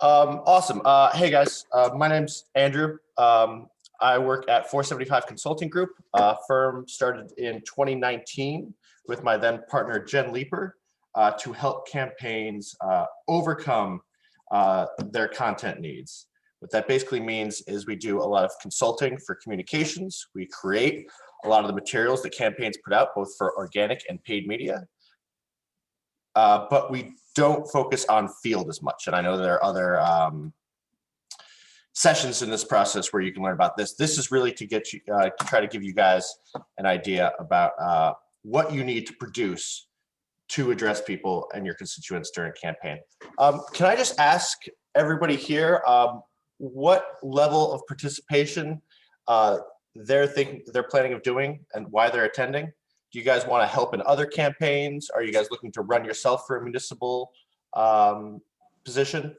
Awesome. Hey guys, my name's Andrew. I work at 475 Consulting Group. Firm started in 2019 with my then partner Jen Leeper to help campaigns overcome their content needs. What that basically means is we do a lot of consulting for communications. We create a lot of the materials that campaigns put out, both for organic and paid media. But we don't focus on field as much. And I know there are other sessions in this process where you can learn about this. This is really to get you, to try to give you guys an idea about what you need to produce to address people and your constituents during a campaign. Can I just ask everybody here what level of participation they're planning of doing and why they're attending? Do you guys want to help in other campaigns? Are you guys looking to run yourself for a municipal position?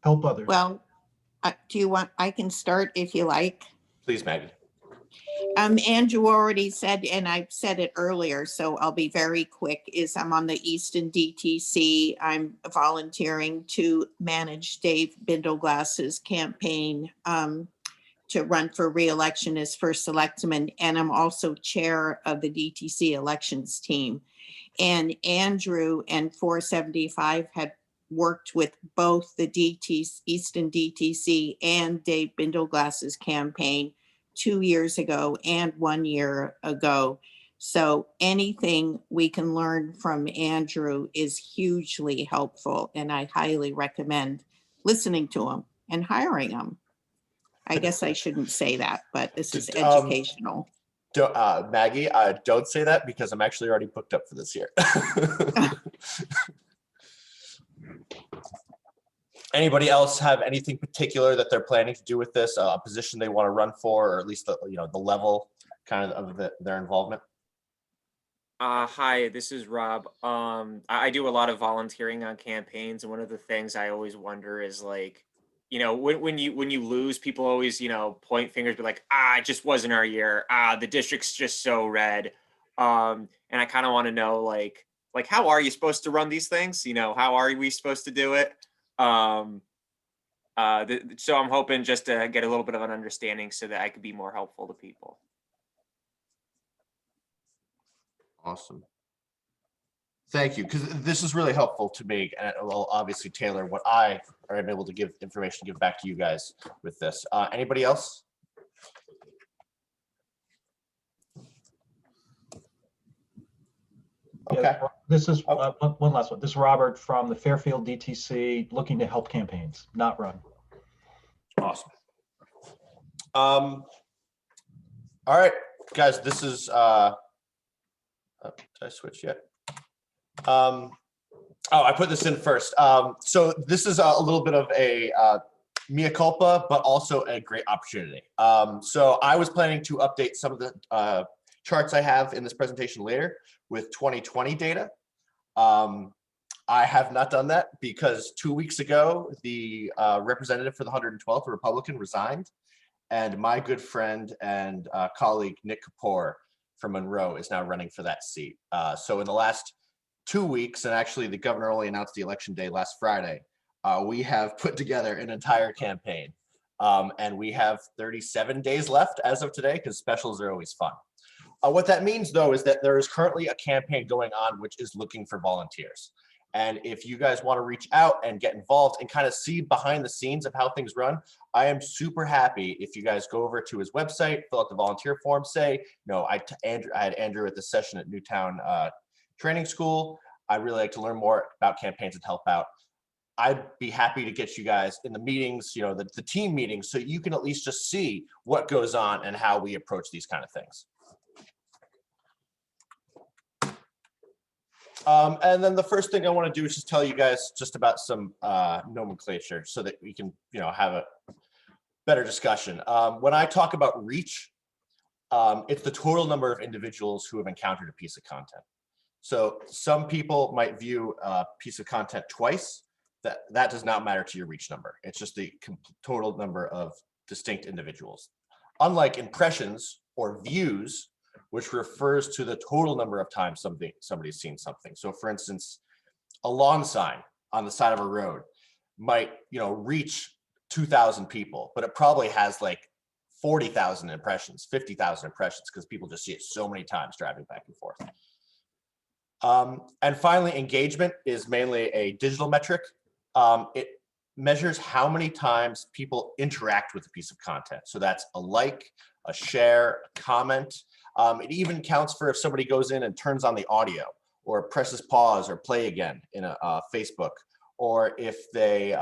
Help others. Well, do you want, I can start if you like. Please, Maggie. Andrew already said, and I said it earlier, so I'll be very quick, is I'm on the Easton DTC. I'm volunteering to manage Dave Bindleglass's campaign to run for re-election as first selectman. And I'm also chair of the DTC elections team. And Andrew and 475 had worked with both the Easton DTC and Dave Bindleglass's campaign 2 years ago and 1 year ago. So anything we can learn from Andrew is hugely helpful, and I highly recommend listening to him and hiring him. I guess I shouldn't say that, but this is educational. Maggie, don't say that because I'm actually already booked up for this year. Anybody else have anything particular that they're planning to do with this, a position they want to run for, or at least the, the level kind of their involvement? Hi, this is Rob. I do a lot of volunteering on campaigns, and one of the things I always wonder is like, when you lose, people always, point fingers, but like, it just wasn't our year. The district's just so red. And I kind of want to know, like, how are you supposed to run these things? How are we supposed to do it? So I'm hoping just to get a little bit of an understanding so that I could be more helpful to people. Awesome. Thank you, because this is really helpful to me, and it will obviously tailor what I am able to give information to give back to you guys with this. Anybody else? Okay. Yeah, this is one last one. This is Robert from the Fairfield DTC, looking to help campaigns, not run. Awesome. All right, guys, this is, did I switch yet? Oh, I put this in first. So this is a little bit of a mea culpa, but also a great opportunity. So I was planning to update some of the charts I have in this presentation later with 2020 data. I have not done that because 2 weeks ago, the representative for the 112th, a Republican, resigned. And my good friend and colleague, Nick Kapoor from Monroe, is now running for that seat. So in the last 2 weeks, and actually the governor only announced the election day last Friday, we have put together an entire campaign. And we have 37 days left as of today, because specials are always fun. What that means, though, is that there is currently a campaign going on which is looking for volunteers. And if you guys want to reach out and get involved and kind of see behind the scenes of how things run, I am super happy if you guys go over to his website, fill out the volunteer form, say, I had Andrew at this session at Newtown Training School. I'd really like to learn more about campaigns and help out. I'd be happy to get you guys in the meetings, the team meetings, so you can at least just see what goes on and how we approach these kind of things. And then the first thing I want to do is just tell you guys just about some nomenclature so that we can, have a better discussion. When I talk about reach, it's the total number of individuals who have encountered a piece of content. So some people might view a piece of content twice. That does not matter to your reach number. It's just the total number of distinct individuals. Unlike impressions or views, which refers to the total number of times somebody's seen something. So for instance, A lawn sign on the side of a road might, reach 2,000 people, but it probably has like 40,000 impressions, 50,000 impressions, because people just see it so many times driving back and forth. And finally, engagement is mainly a digital metric. It measures how many times people interact with a piece of content. So that's a like, a share, a comment. It even counts for if somebody goes in and turns on the audio or presses pause or play again in a Facebook, or if they,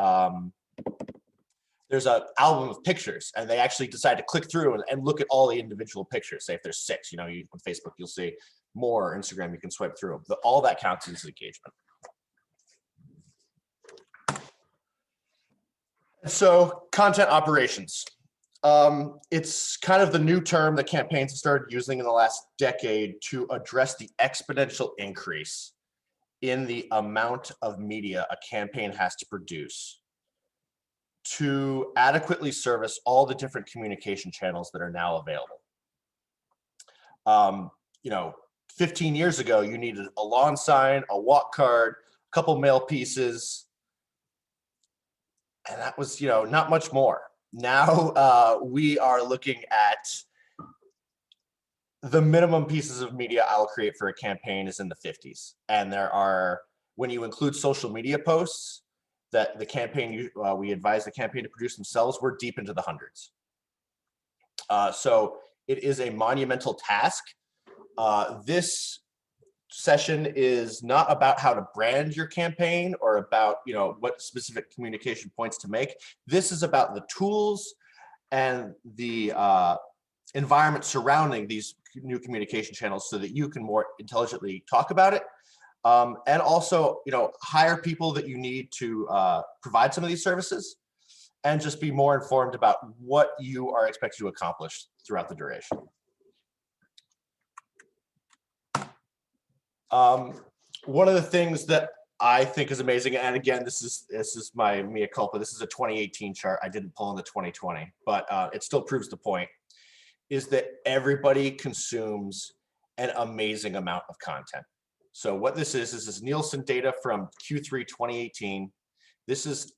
there's an album of pictures and they actually decide to click through and look at all the individual pictures. Say if there's 6, on Facebook, you'll see more. Instagram, you can swipe through. All that counts as engagement. So content operations. It's kind of the new term that campaigns have started using in the last decade to address the exponential increase in the amount of media a campaign has to produce to adequately service all the different communication channels that are now available. 15 years ago, you needed a lawn sign, a walk card, a couple mail pieces, and that was, not much more. Now we are looking at the minimum pieces of media I'll create for a campaign is in the 50s. And there are, when you include social media posts that the campaign, we advise the campaign to produce themselves, we're deep into the hundreds. So it is a monumental task. This session is not about how to brand your campaign or about, what specific communication points to make. This is about the tools and the environment surrounding these new communication channels so that you can more intelligently talk about it. And also, hire people that you need to provide some of these services and just be more informed about what you are expected to accomplish throughout the duration. One of the things that I think is amazing, and again, this is my mea culpa. This is a 2018 chart. I didn't pull in the 2020, but it still proves the point, is that everybody consumes an amazing amount of content. So what this is Nielsen data from Q3 2018. This is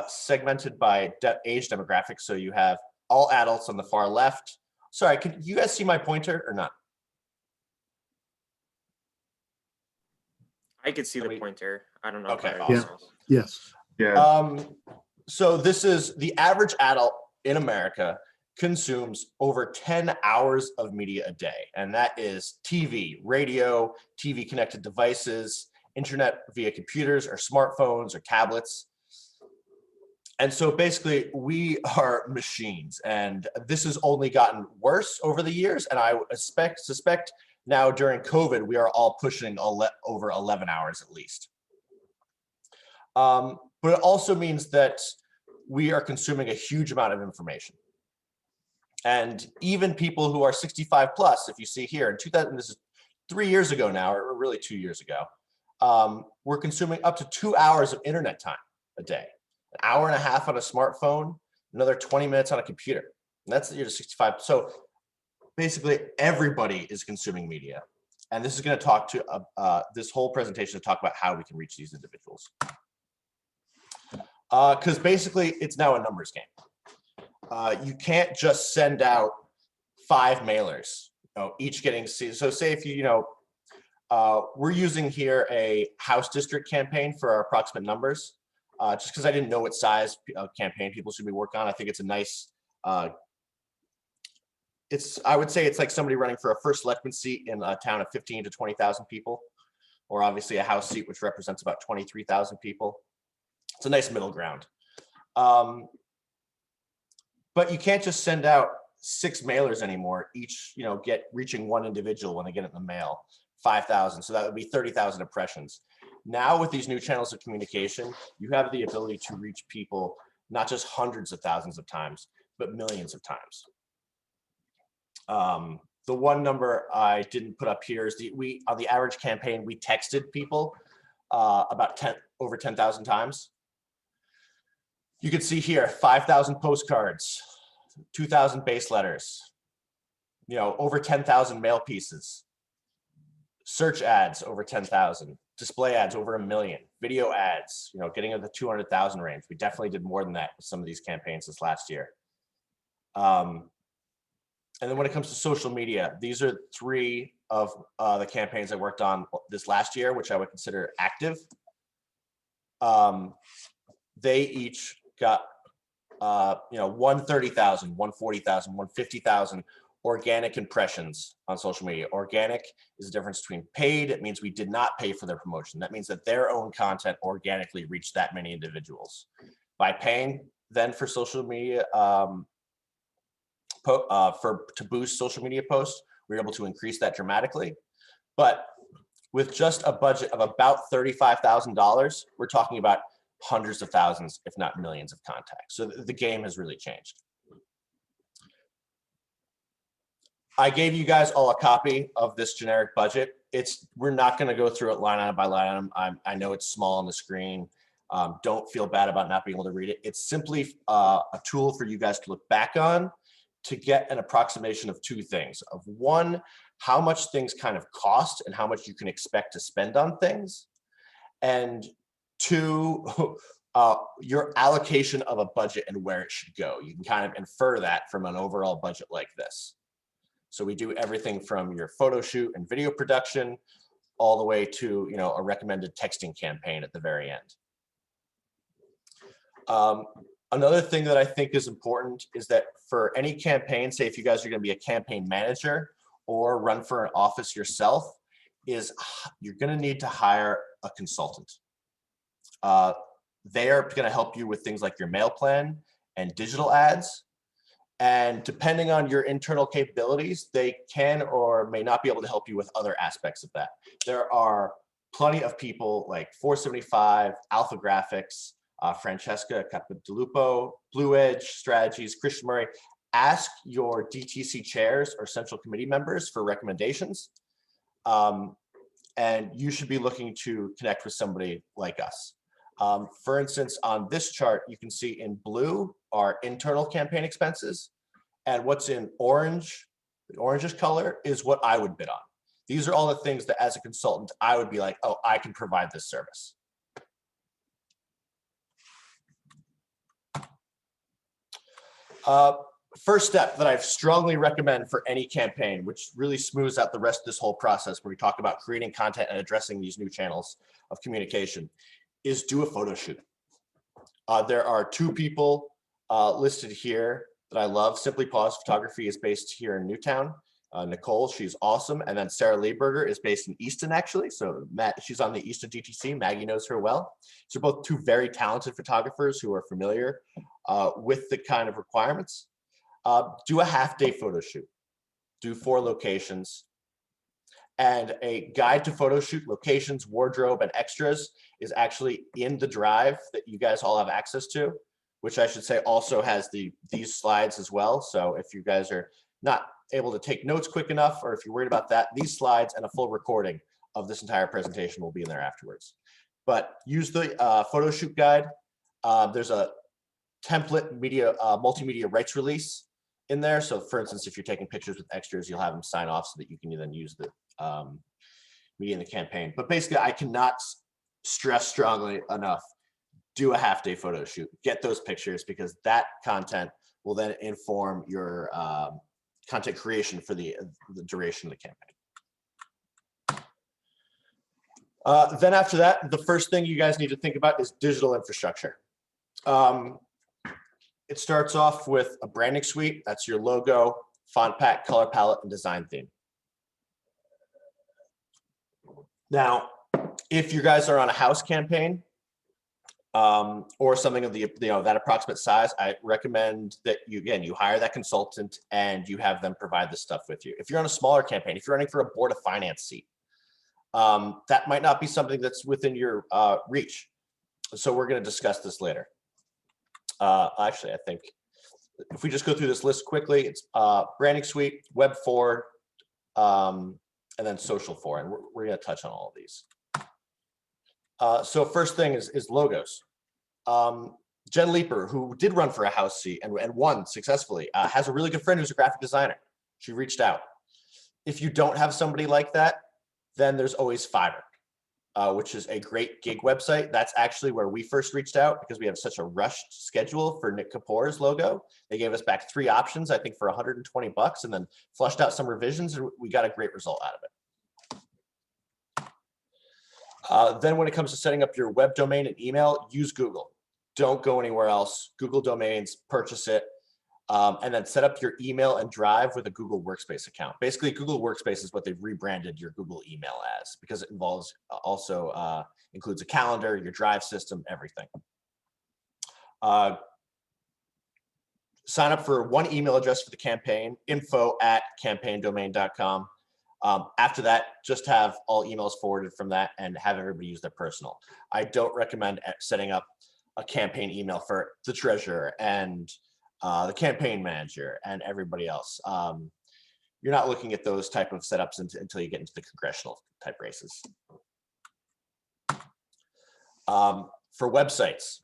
segmented by age demographics. So you have all adults on the far left. Sorry, can you guys see my pointer or not? I could see the pointer. I don't know. Okay, if awesome. Yes. Yeah. So this is the average adult in America consumes over 10 hours of media a day. And that is TV, radio, TV connected devices, internet via computers or smartphones or tablets. And so basically we are machines, and this has only gotten worse over the years. And I suspect now during COVID, we are all pushing over 11 hours at least. But it also means that we are consuming a huge amount of information. And even people who are 65 plus, if you see here in 2000, this is 3 years ago now, or really 2 years ago, we're consuming up to 2 hours of internet time a day, an hour and a half on a smartphone, another 20 minutes on a computer. And that's you're 65. So basically everybody is consuming media. And this is going to talk to this whole presentation to talk about how we can reach these individuals. Because basically it's now a numbers game. You can't just send out 5 mailers, each getting, so say if we're using here a House district campaign for our approximate numbers, just because I didn't know what size campaign people should be working on. I think it's a nice, I would say it's like somebody running for a first selectman seat in a town of 15 to 20,000 people, or obviously a House seat, which represents about 23,000 people. It's a nice middle ground. But you can't just send out 6 mailers anymore, each reaching one individual when they get it in the mail, 5,000. So that would be 30,000 impressions. Now with these new channels of communication, you have the ability to reach people not just hundreds of thousands of times, but millions of times. The one number I didn't put up here is we on the average campaign, we texted people about over 10,000 times. You can see here 5,000 postcards, 2,000 base letters, over 10,000 mail pieces, search ads over 10,000, display ads over 1 million, video ads, getting in the 200,000 range. We definitely did more than that with some of these campaigns this last year. And then when it comes to social media, these are 3 of the campaigns I worked on this last year, which I would consider active. They each got 130,000, 140,000, 150,000 organic impressions on social media. Organic is the difference between paid. It means we did not pay for their promotion. That means that their own content organically reached that many individuals. By paying then for social media, to boost social media posts, we were able to increase that dramatically. But with just a budget of about $35,000, we're talking about hundreds of thousands, if not millions of contacts. So the game has really changed. I gave you guys all a copy of this generic budget. We're not going to go through it line item by line item. I know it's small on the screen. Don't feel bad about not being able to read it. It's simply a tool for you guys to look back on to get an approximation of 2 things. Of 1, how much things kind of cost and how much you can expect to spend on things. And 2, your allocation of a budget and where it should go. You can kind of infer that from an overall budget like this. So we do everything from your photo shoot and video production all the way to a recommended texting campaign at the very end. Another thing that I think is important is that for any campaign, say if you guys are going to be a campaign manager or run for an office yourself, is you're going to need to hire a consultant. They are going to help you with things like your mail plan and digital ads. And depending on your internal capabilities, they can or may not be able to help you with other aspects of that. There are plenty of people like 475, Alpha Graphics, Francesca Capodilupo, Blue Edge Strategies, Christian Murray. Ask your DTC chairs or central committee members for recommendations. And you should be looking to connect with somebody like us. For instance, on this chart, you can see in blue are internal campaign expenses, and what's in orange, the orangish color, is what I would bid on. These are all the things that as a consultant, I would be like, oh, I can provide this service. First step that I strongly recommend for any campaign, which really smooths out the rest of this whole process where we talk about creating content and addressing these new channels of communication, is do a photo shoot. There are 2 people listed here that I love. Simply Paws Photography is based here in Newtown. Nicole, she's awesome. And then Sarah Lieberger is based in Easton, actually. So she's on the Easton DTC. Maggie knows her well. So both 2 very talented photographers who are familiar with the kind of requirements. Do a half-day photo shoot. Do 4 locations. And a guide to photo shoot locations, wardrobe, and extras is actually in the drive that you guys all have access to, which I should say also has these slides as well. So if you guys are not able to take notes quick enough, or if you're worried about that, these slides and a full recording of this entire presentation will be in there afterwards. But use the photo shoot guide. There's a template multimedia rights release in there. So for instance, if you're taking pictures with extras, you'll have them sign off so that you can then use the media in the campaign. But basically, I cannot stress strongly enough, do a half-day photo shoot. Get those pictures, because that content will then inform your content creation for the duration of the campaign. Then after that, the first thing you guys need to think about is digital infrastructure. It starts off with a branding suite. That's your logo, font pack, color palette, and design theme. Now, if you guys are on a house campaign or something of the that approximate size, I recommend that you hire that consultant and you have them provide this stuff with you. If you're on a smaller campaign, if you're running for a board of finance seat, that might not be something that's within your reach. So we're going to discuss this later. Actually, I think if we just go through this list quickly, it's branding suite, web 4, and then social 4, and we're going to touch on all of these. So first thing is logos. Jen Leeper, who did run for a house seat and won successfully, has a really good friend who's a graphic designer. She reached out. If you don't have somebody like that, then there's always Fiverr. which is a great gig website. That's actually where we first reached out because we have such a rushed schedule for Nick Kapoor's logo. They gave us back 3 options, I think for $120, and then flushed out some revisions, and we got a great result out of it. Then when it comes to setting up your web domain and email, use Google. Don't go anywhere else. Google Domains, purchase it, and then set up your email and Drive with a Google Workspace account. Basically, Google Workspace is what they've rebranded your Google email as, because it involves also includes a calendar, your Drive system, everything. Sign up for one email address for the campaign, info@campaigndomain.com. After that, just have all emails forwarded from that and have everybody use their personal. I don't recommend setting up a campaign email for the treasurer and the campaign manager and everybody else. You're not looking at those type of setups until you get into the congressional type races. For websites,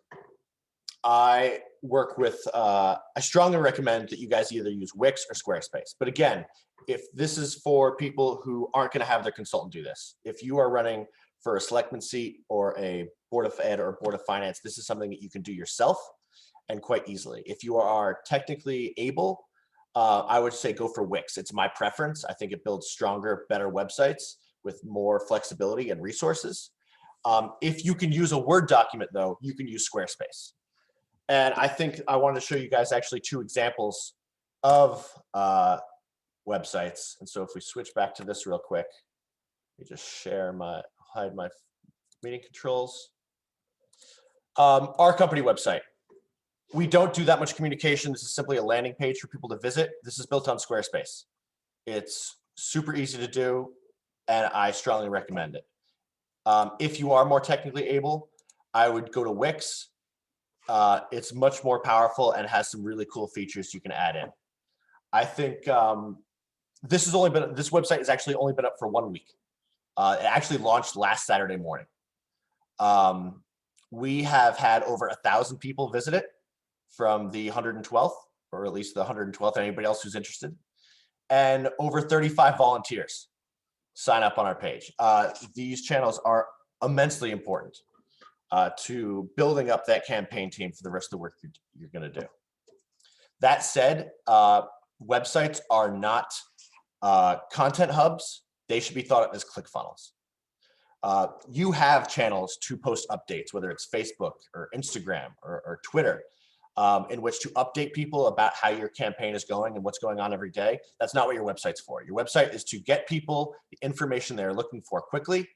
I work with, I strongly recommend that you guys either use Wix or Squarespace. But again, if this is for people who aren't going to have their consultant do this, if you are running for a selectman seat or a board of ed or board of finance, this is something that you can do yourself and quite easily. If you are technically able, I would say go for Wix. It's my preference. I think it builds stronger, better websites with more flexibility and resources. If you can use a Word document, though, you can use Squarespace. And I think I wanted to show you guys actually 2 examples of websites. And so if we switch back to this real quick, let me just hide my meeting controls. Our company website. We don't do that much communication. This is simply a landing page for people to visit. This is built on Squarespace. It's super easy to do, and I strongly recommend it. If you are more technically able, I would go to Wix. It's much more powerful and has some really cool features you can add in. I think this website has actually only been up for 1 week. It actually launched last Saturday morning. We have had over 1,000 people visit it from the 112th, or at least the 112th, anybody else who's interested, and over 35 volunteers sign up on our page. These channels are immensely important to building up that campaign team for the rest of the work you're going to do. That said, websites are not content hubs. They should be thought of as ClickFunnels. You have channels to post updates, whether it's Facebook or Instagram or Twitter, in which to update people about how your campaign is going and what's going on every day. That's not what your website's for. Your website is to get people the information they're looking for quickly,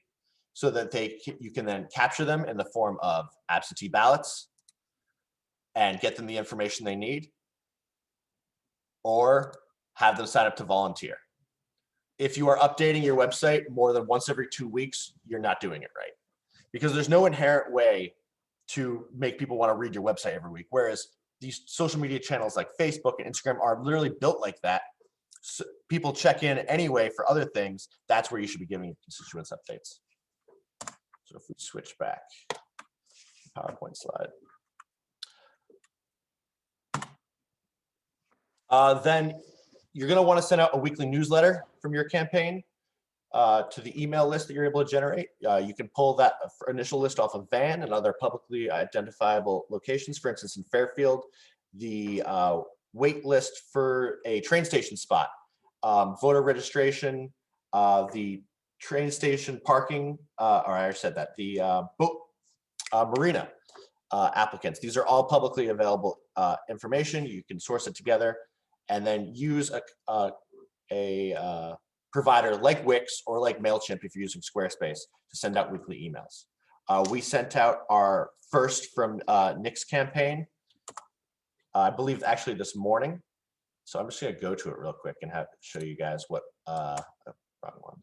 so that you can then capture them in the form of absentee ballots and get them the information they need, or have them sign up to volunteer. If you are updating your website more than once every 2 weeks, you're not doing it right, because there's no inherent way to make people want to read your website every week. Whereas these social media channels like Facebook and Instagram are literally built like that. So people check in anyway for other things. That's where you should be giving constituents updates. So if we switch back, PowerPoint slide. Then you're going to want to send out a weekly newsletter from your campaign to the email list that you're able to generate. You can pull that initial list off of Van and other publicly identifiable locations. For instance, in Fairfield, the wait list for a train station spot, voter registration, the train station parking, or I already said that, the boat marina applicants. These are all publicly available information. You can source it together and then use a provider like Wix or like MailChimp if you're using Squarespace to send out weekly emails. We sent out our first from Nick's campaign, I believe actually this morning. So I'm just gonna go to it real quick and show you guys what, wrong one.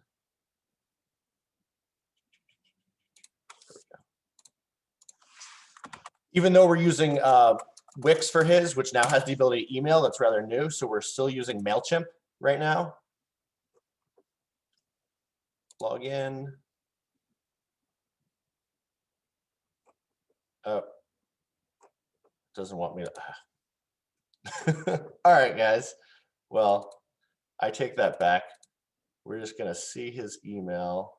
Even though we're using Wix for his, which now has the ability to email, that's rather new. So we're still using MailChimp right now. Log in. Oh, doesn't want me to. All right, guys. Well, I take that back. We're just going to see his email.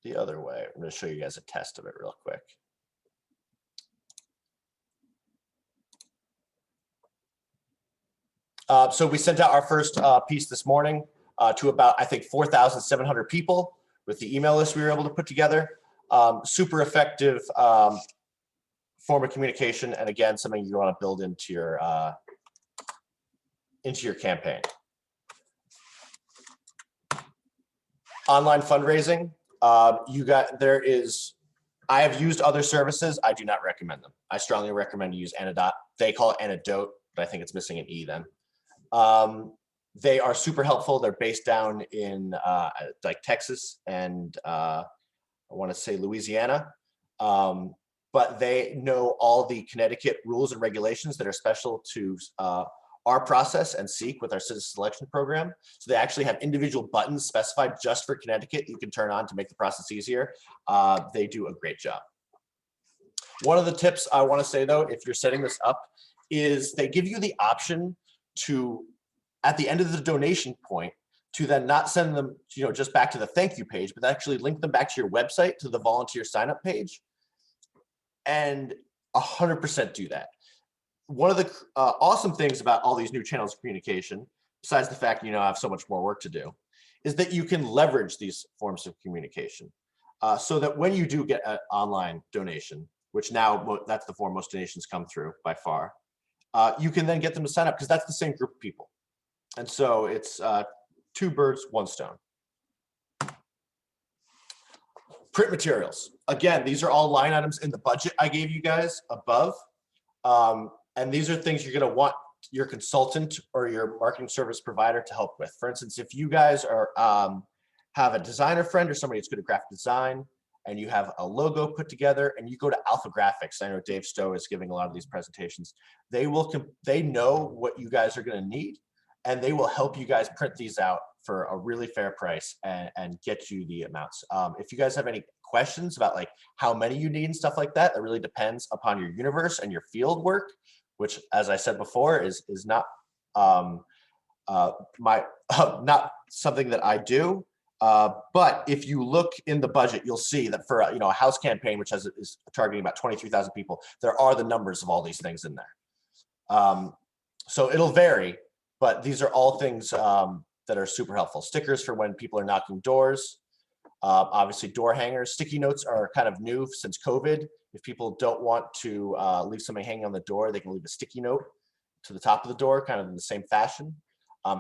the other way. I'm going to show you guys a test of it real quick. So we sent out our first piece this morning to about, I think, 4,700 people with the email list we were able to put together. Super effective form of communication, and again, something you want to build into your campaign. Online fundraising. I have used other services. I do not recommend them. I strongly recommend you use Anadot. They call it Antidote, but I think it's missing an E then. They are super helpful. They're based down in like Texas and I want to say Louisiana, but they know all the Connecticut rules and regulations that are special to our process and SEEK with our citizen selection program. So they actually have individual buttons specified just for Connecticut you can turn on to make the process easier. They do a great job. One of the tips I want to say though, if you're setting this up, is they give you the option to, at the end of the donation point, to then not send them, just back to the thank you page, but actually link them back to your website, to the volunteer sign up page, and 100% do that. One of the awesome things about all these new channels of communication, besides the fact, I have so much more work to do, is that you can leverage these forms of communication so that when you do get an online donation, which now that's the form most donations come through by far, you can then get them to sign up because that's the same group of people. And so it's two birds, one stone. Print materials. Again, these are all line items in the budget I gave you guys above. And these are things you're going to want your consultant or your marketing service provider to help with. For instance, if you guys are have a designer friend or somebody that's good at graphic design, and you have a logo put together, and you go to Alpha Graphics. I know Dave Stowe is giving a lot of these presentations. They know what you guys are going to need, and they will help you guys print these out for a really fair price and get you the amounts. If you guys have any questions about like how many you need and stuff like that, it really depends upon your universe and your field work, which, as I said before, is not not something that I do. But if you look in the budget, you'll see that for a house campaign, which is targeting about 23,000 people, there are the numbers of all these things in there. So it'll vary, but these are all things that are super helpful. Stickers for when people are knocking doors. Obviously, door hangers. Sticky notes are kind of new since COVID. If people don't want to leave something hanging on the door, they can leave a sticky note to the top of the door, kind of in the same fashion.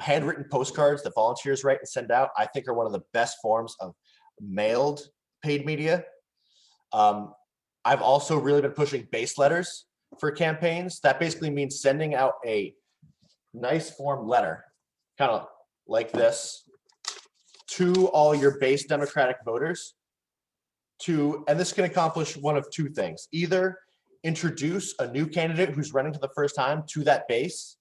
Handwritten postcards that volunteers write and send out, I think, are one of the best forms of mailed paid media. I've also really been pushing base letters for campaigns. That basically means sending out a nice form letter, kind of like this, to all your base Democratic voters. And this can accomplish one of two things: either introduce a new candidate who's running for the first time to that base,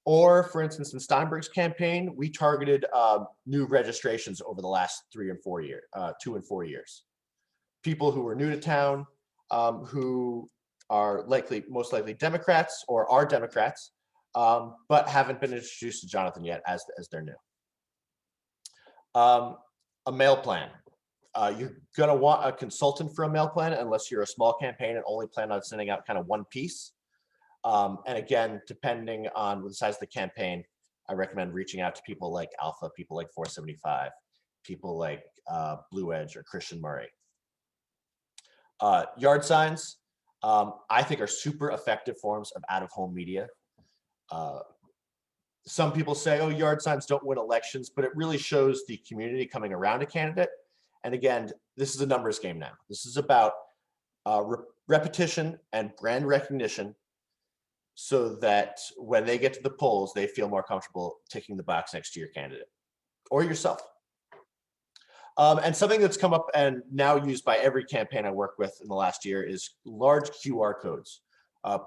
or, for instance, in Steinberg's campaign, we targeted new registrations over the last 2 and 4 years. People who are new to town, who are most likely Democrats or are Democrats, but haven't been introduced to Jonathan yet as they're new. A mail plan. You're going to want a consultant for a mail plan unless you're a small campaign and only plan on sending out kind of one piece. And again, depending on the size of the campaign, I recommend reaching out to people like Alpha, people like 475, people like Blue Edge or Christian Murray. Yard signs, I think, are super effective forms of out-of-home media. Some people say, oh, yard signs don't win elections, but it really shows the community coming around a candidate. And again, this is a numbers game now. This is about repetition and brand recognition, so that when they get to the polls, they feel more comfortable ticking the box next to your candidate or yourself. And something that's come up and now used by every campaign I work with in the last year is large QR codes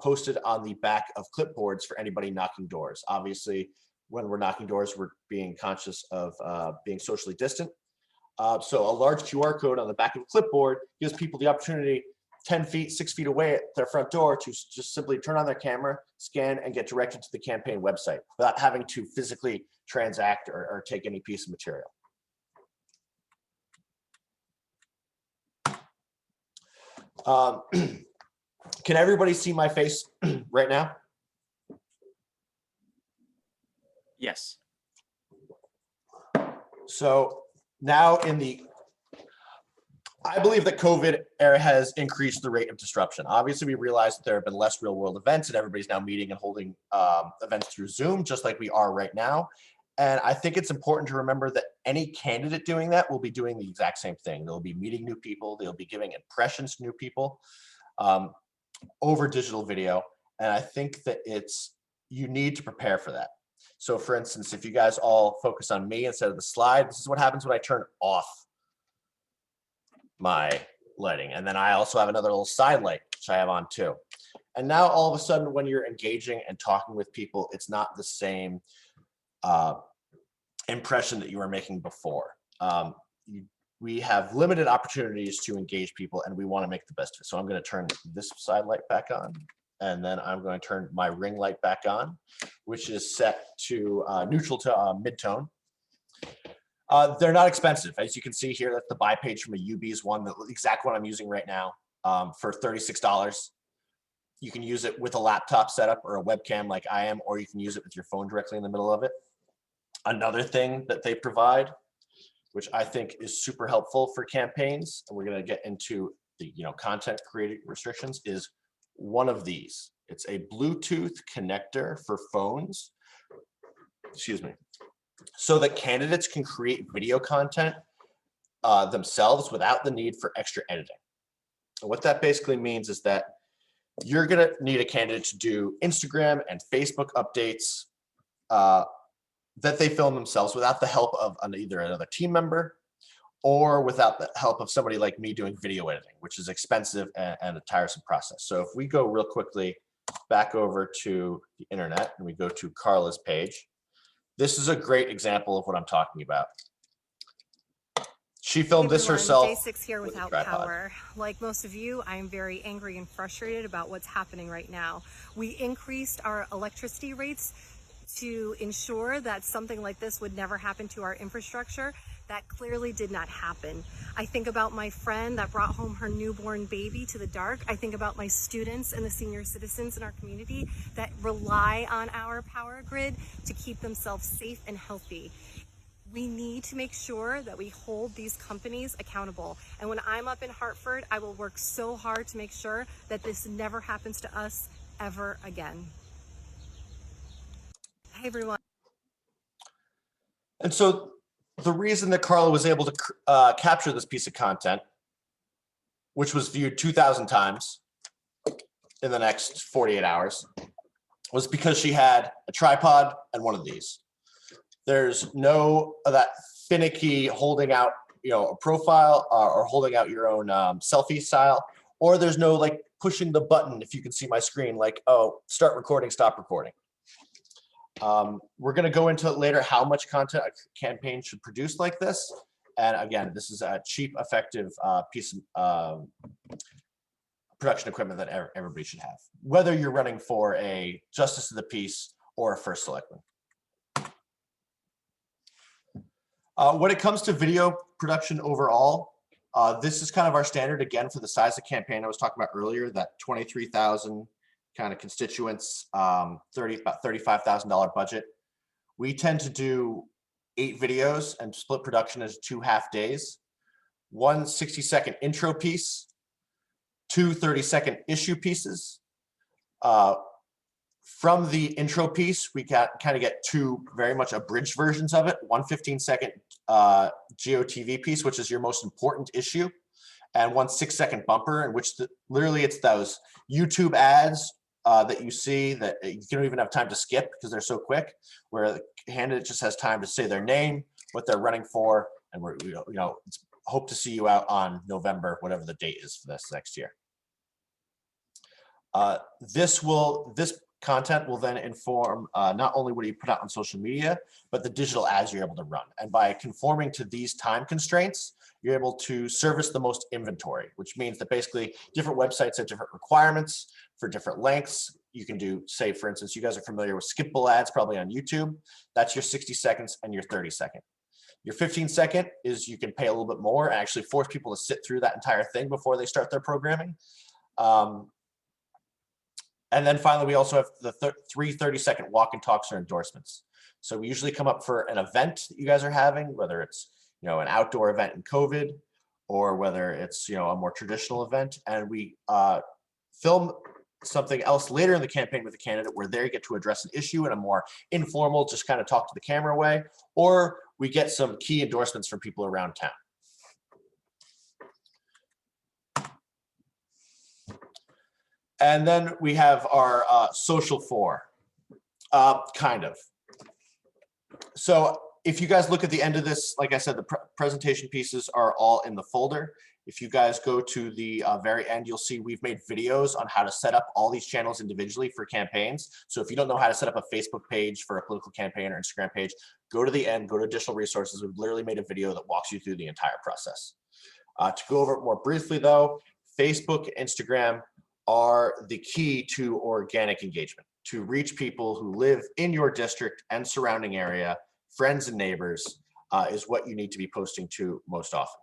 posted on the back of clipboards for anybody knocking doors. Obviously, when we're knocking doors, we're being conscious of being socially distant. So a large QR code on the back of a clipboard gives people the opportunity 10 feet, 6 feet away at their front door to just simply turn on their camera, scan, and get directed to the campaign website without having to physically transact or take any piece of material. Can everybody see my face right now? Yes. So now I believe that COVID era has increased the rate of disruption. Obviously, we realize that there have been less real world events and everybody's now meeting and holding events through Zoom, just like we are right now. And I think it's important to remember that any candidate doing that will be doing the exact same thing. They'll be meeting new people. They'll be giving impressions to new people over digital video. And I think that you need to prepare for that. So for instance, if you guys all focus on me instead of the slide, this is what happens when I turn off my lighting. And then I also have another little side light, which I have on too. And now all of a sudden, when you're engaging and talking with people, it's not the same impression that you were making before. We have limited opportunities to engage people and we want to make the best of it. So I'm going to turn this side light back on, and then I'm going to turn my ring light back on, which is set to neutral to mid-tone. They're not expensive. As you can see here, that's the buy page from a UB's one, the exact one I'm using right now for $36. You can use it with a laptop setup or a webcam like I am, or you can use it with your phone directly in the middle of it. Another thing that they provide, which I think is super helpful for campaigns, and we're going to get into the content creating restrictions, is one of these. It's a Bluetooth connector for phones, excuse me, so that candidates can create video content themselves without the need for extra editing. And what that basically means is that you're going to need a candidate to do Instagram and Facebook updates that they film themselves without the help of either another team member or without the help of somebody like me doing video editing, which is expensive and a tiresome process. So if we go real quickly back over to the internet and we go to Carla's page, this is a great example of what I'm talking about. She filmed this herself. Day 6 here without power. Like most of you, I am very angry and frustrated about what's happening right now. We increased our electricity rates to ensure that something like this would never happen to our infrastructure. That clearly did not happen. I think about my friend that brought home her newborn baby to the dark. I think about my students and the senior citizens in our community that rely on our power grid to keep themselves safe and healthy. We need to make sure that we hold these companies accountable. And when I'm up in Hartford, I will work so hard to make sure that this never happens to us ever again. Hey, everyone. And so the reason that Carla was able to capture this piece of content, which was viewed 2,000 times in the next 48 hours, was because she had a tripod and one of these. There's no of that finicky holding out, a profile or holding out your own selfie style, or there's no like pushing the button, if you can see my screen, like, oh, start recording, stop recording. We're going to go into later how much content a campaign should produce like this. And again, this is a cheap, effective piece of production equipment that everybody should have, whether you're running for a justice of the peace or a first selectman. When it comes to video production overall, this is kind of our standard, again, for the size of campaign I was talking about earlier, that 23,000 kind of constituents, about $35,000 budget. We tend to do 8 videos and split production as 2 half days. 1 60-second intro piece, 2 30-second issue pieces. From the intro piece, we kind of get 2 very much abridged versions of it. 1 15-second GOTV piece, which is your most important issue, and 1 6-second bumper, in which literally it's those YouTube ads that you see that you don't even have time to skip because they're so quick, where the candidate just has time to say their name, what they're running for, and we're hope to see you out on November, whatever the date is for this next year. This content will then inform not only what you put out on social media, but the digital ads you're able to run. And by conforming to these time constraints, you're able to service the most inventory, which means that basically different websites have different requirements for different lengths. You can do, say, for instance, you guys are familiar with skippable ads probably on YouTube. That's your 60 seconds and your 30 second. Your 15-second is you can pay a little bit more and actually force people to sit through that entire thing before they start their programming. And then finally, we also have the 3 30-second walk and talks or endorsements. So we usually come up for an event that you guys are having, whether it's an outdoor event in COVID, or whether it's a more traditional event, and we film something else later in the campaign with the candidate where they get to address an issue in a more informal, just kind of talk to the camera way, or we get some key endorsements from people around town. And then we have our social 4, kind of. So if you guys look at the end of this, like I said, the presentation pieces are all in the folder. If you guys go to the very end, you'll see we've made videos on how to set up all these channels individually for campaigns. So if you don't know how to set up a Facebook page for a political campaign or Instagram page, go to the end, go to additional resources. We've literally made a video that walks you through the entire process. To go over it more briefly though, Facebook, Instagram are the key to organic engagement, to reach people who live in your district and surrounding area, friends and neighbors, is what you need to be posting to most often.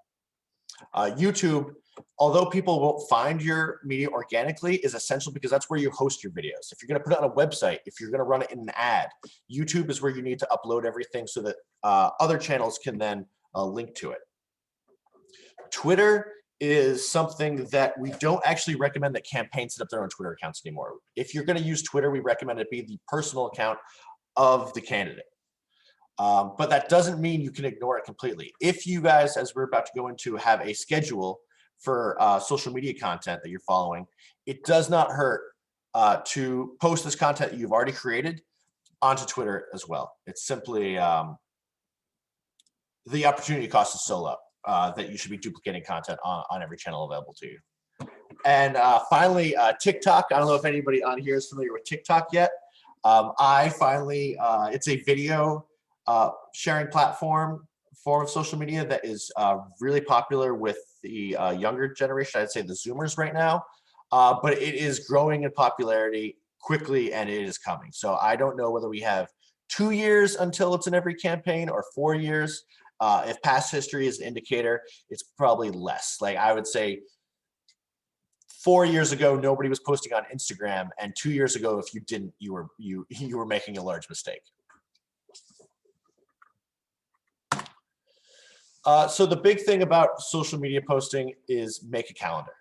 YouTube, although people won't find your media organically, is essential because that's where you host your videos. If you're going to put it on a website, if you're going to run it in an ad, YouTube is where you need to upload everything so that other channels can then link to it. Twitter is something that we don't actually recommend that campaigns set up their own Twitter accounts anymore. If you're going to use Twitter, we recommend it be the personal account of the candidate. But that doesn't mean you can ignore it completely. If you guys, as we're about to go into, have a schedule for social media content that you're following, it does not hurt to post this content that you've already created onto Twitter as well. It's simply the opportunity cost is so low that you should be duplicating content on every channel available to you. And finally, TikTok. I don't know if anybody on here is familiar with TikTok yet. It's a video sharing form of social media that is really popular with the younger generation. I'd say the Zoomers right now, but it is growing in popularity quickly and it is coming. So I don't know whether we have 2 years until it's in every campaign or 4 years. If past history is an indicator, it's probably less. Like I would say 4 years ago, nobody was posting on Instagram, and 2 years ago, if you didn't, you were making a large mistake. So the big thing about social media posting is make a calendar.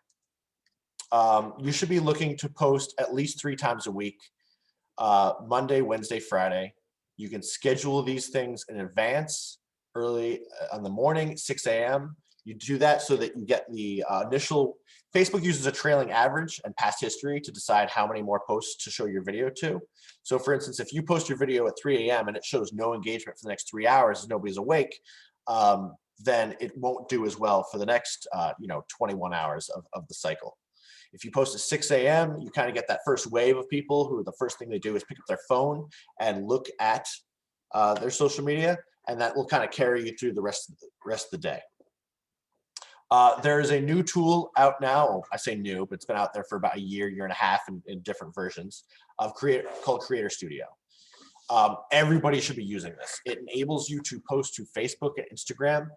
You should be looking to post at least 3 times a week, Monday, Wednesday, Friday. You can schedule these things in advance, early in the morning, 6 a.m. You do that so that you get the initial. Facebook uses a trailing average and past history to decide how many more posts to show your video to. So for instance, if you post your video at 3 a.m. and it shows no engagement for the next 3 hours as nobody's awake, then it won't do as well for the next 21 hours of the cycle. If you post at 6 a.m., you kind of get that first wave of people who the first thing they do is pick up their phone and look at their social media, and that will kind of carry you through the rest of the day. There is a new tool out now. Well, I say new, but it's been out there for about a year and a half in different versions called Creator Studio. Everybody should be using this. It enables you to post to Facebook and Instagram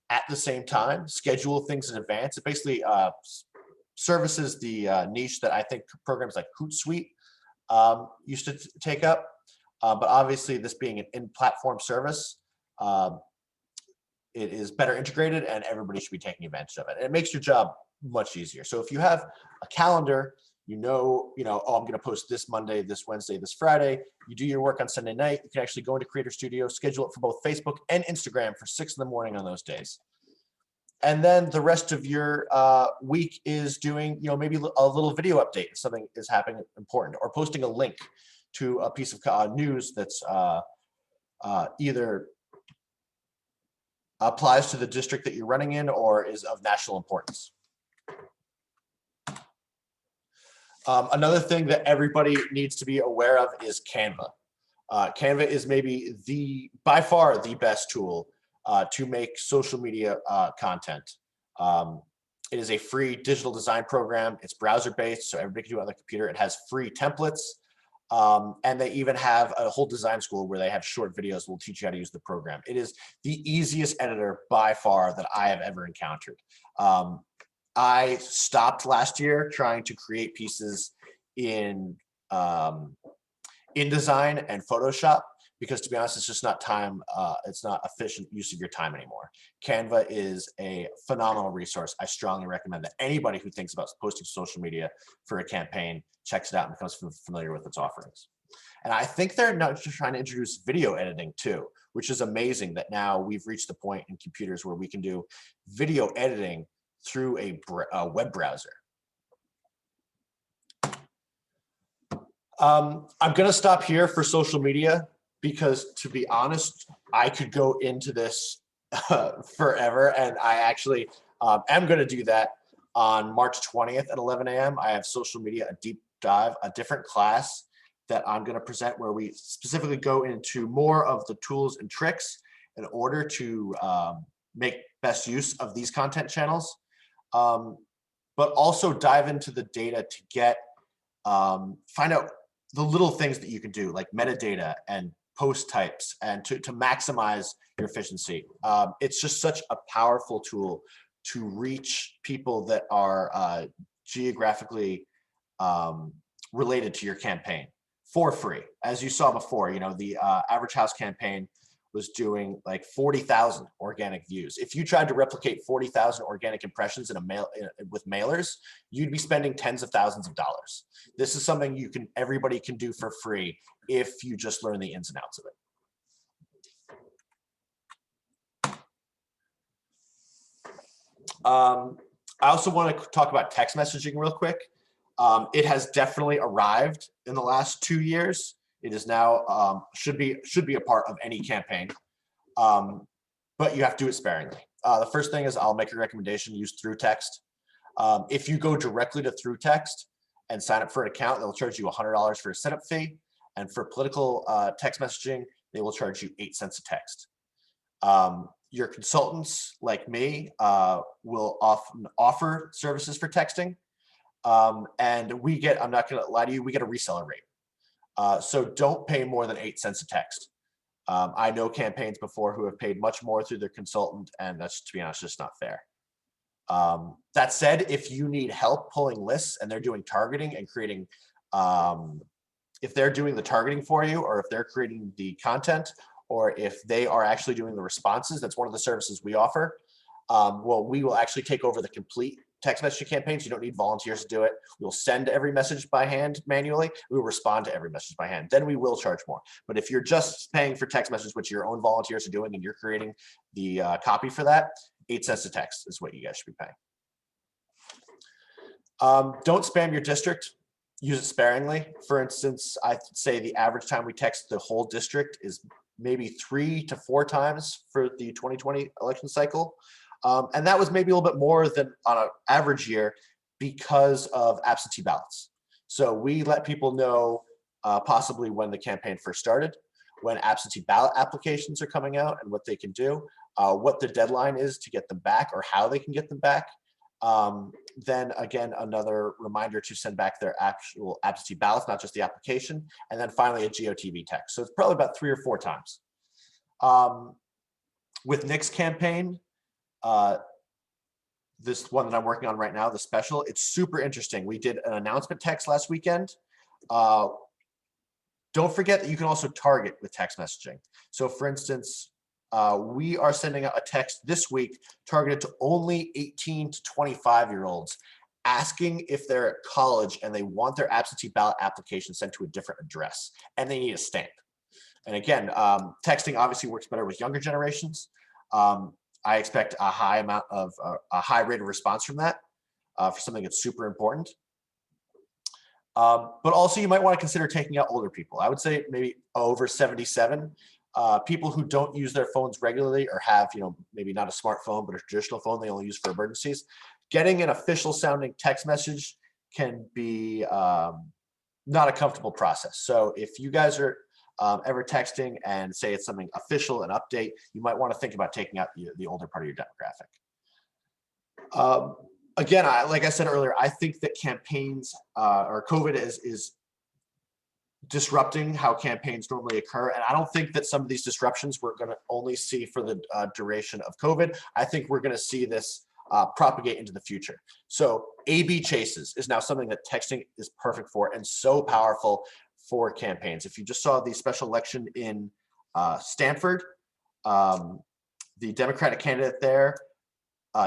at the same time, schedule things in advance. It basically services the niche that I think programs like Hootsuite used to take up. But obviously, this being an in-platform service, it is better integrated and everybody should be taking advantage of it. And it makes your job much easier. So if you have a calendar, oh, I'm going to post this Monday, this Wednesday, this Friday. You do your work on Sunday night. You can actually go into Creator Studio, schedule it for both Facebook and Instagram for 6 in the morning on those days. And then the rest of your week is doing, maybe a little video update if something is happening important, or posting a link to a piece of news that's either applies to the district that you're running in or is of national importance. Another thing that everybody needs to be aware of is Canva. Canva is maybe by far the best tool to make social media content. It is a free digital design program. It's browser-based, so everybody can do it on the computer. It has free templates. And they even have a whole design school where they have short videos that will teach you how to use the program. It is the easiest editor by far that I have ever encountered. I stopped last year trying to create pieces in InDesign and Photoshop because, to be honest, it's just not time. It's not efficient use of your time anymore. Canva is a phenomenal resource. I strongly recommend that anybody who thinks about posting social media for a campaign checks it out and becomes familiar with its offerings. And I think they're not just trying to introduce video editing too, which is amazing that now we've reached the point in computers where we can do video editing through a web browser. I'm going to stop here for social media because, to be honest, I could go into this forever, and I actually am going to do that on March 20th at 11 a.m. I have social media, a deep dive, a different class that I'm going to present where we specifically go into more of the tools and tricks in order to make best use of these content channels, but also dive into the data to get find out the little things that you can do, like metadata and post types, and to maximize your efficiency. It's just such a powerful tool to reach people that are geographically related to your campaign for free. As you saw before, the Average House campaign was doing like 40,000 organic views. If you tried to replicate 40,000 organic impressions with mailers, you'd be spending tens of thousands of dollars. This is something everybody can do for free if you just learn the ins and outs of it. I also want to talk about text messaging real quick. It has definitely arrived in the last 2 years. It is now should be a part of any campaign, but you have to do it sparingly. The first thing is I'll make a recommendation: use ThruText. If you go directly to ThruText and sign up for an account, they'll charge you $100 for a setup fee, and for political text messaging, they will charge you 8 cents a text. Your consultants, like me, will often offer services for texting, and we get, I'm not going to lie to you, we get a reseller rate. So don't pay more than 8 cents a text. I know campaigns before who have paid much more through their consultant, and that's, to be honest, just not fair. That said, if you need help pulling lists and they're doing targeting and creating, if they're doing the targeting for you, or if they're creating the content, or if they are actually doing the responses, that's one of the services we offer. Well, we will actually take over the complete text messaging campaigns. You don't need volunteers to do it. We'll send every message by hand manually. We will respond to every message by hand. Then we will charge more. But if you're just paying for text messages, which your own volunteers are doing, and you're creating the copy for that, 8 cents a text is what you guys should be paying. Don't spam your district. Use it sparingly. For instance, I'd say the average time we text the whole district is maybe 3 to 4 times for the 2020 election cycle. And that was maybe a little bit more than on an average year because of absentee ballots. So we let people know possibly when the campaign first started, when absentee ballot applications are coming out and what they can do, what the deadline is to get them back or how they can get them back. Then again, another reminder to send back their actual absentee ballots, not just the application. And then finally a GOTV text. So it's probably about 3 or 4 times. With Nick's campaign, this one that I'm working on right now, the special, it's super interesting. We did an announcement text last weekend. Don't forget that you can also target with text messaging. So for instance, we are sending out a text this week targeted to only 18 to 25-year-olds, asking if they're at college and they want their absentee ballot application sent to a different address, and they need a stamp. And again, texting obviously works better with younger generations. I expect a high amount of a high rate of response from that for something that's super important. But also you might want to consider taking out older people. I would say maybe over 77. People who don't use their phones regularly or have, maybe not a smartphone, but a traditional phone they only use for emergencies. Getting an official sounding text message can be not a comfortable process. So if you guys are ever texting and say it's something official, an update, you might want to think about taking out the older part of your demographic. Again, like I said earlier, I think that campaigns or COVID is disrupting how campaigns normally occur. And I don't think that some of these disruptions we're going to only see for the duration of COVID. I think we're going to see this propagate into the future. So A/B chases is now something that texting is perfect for and so powerful for campaigns. If you just saw the special election in Stanford, the Democratic candidate there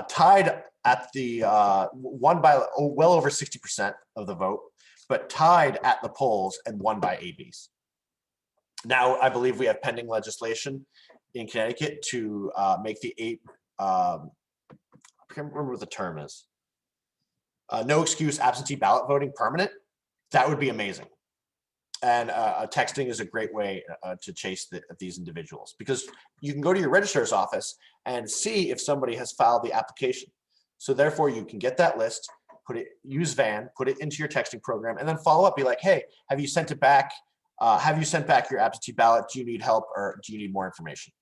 tied at the won by well over 60% of the vote, but tied at the polls and won by ABs. Now, I believe we have pending legislation in Connecticut to make the I can't remember what the term is. No excuse absentee ballot voting permanent. That would be amazing. And texting is a great way to chase these individuals, because you can go to your registrar's office and see if somebody has filed the application. So therefore you can get that list, use Van, put it into your texting program, and then follow up, be like, hey, have you sent it back? Have you sent back your absentee ballot? Do you need help or do you need more information?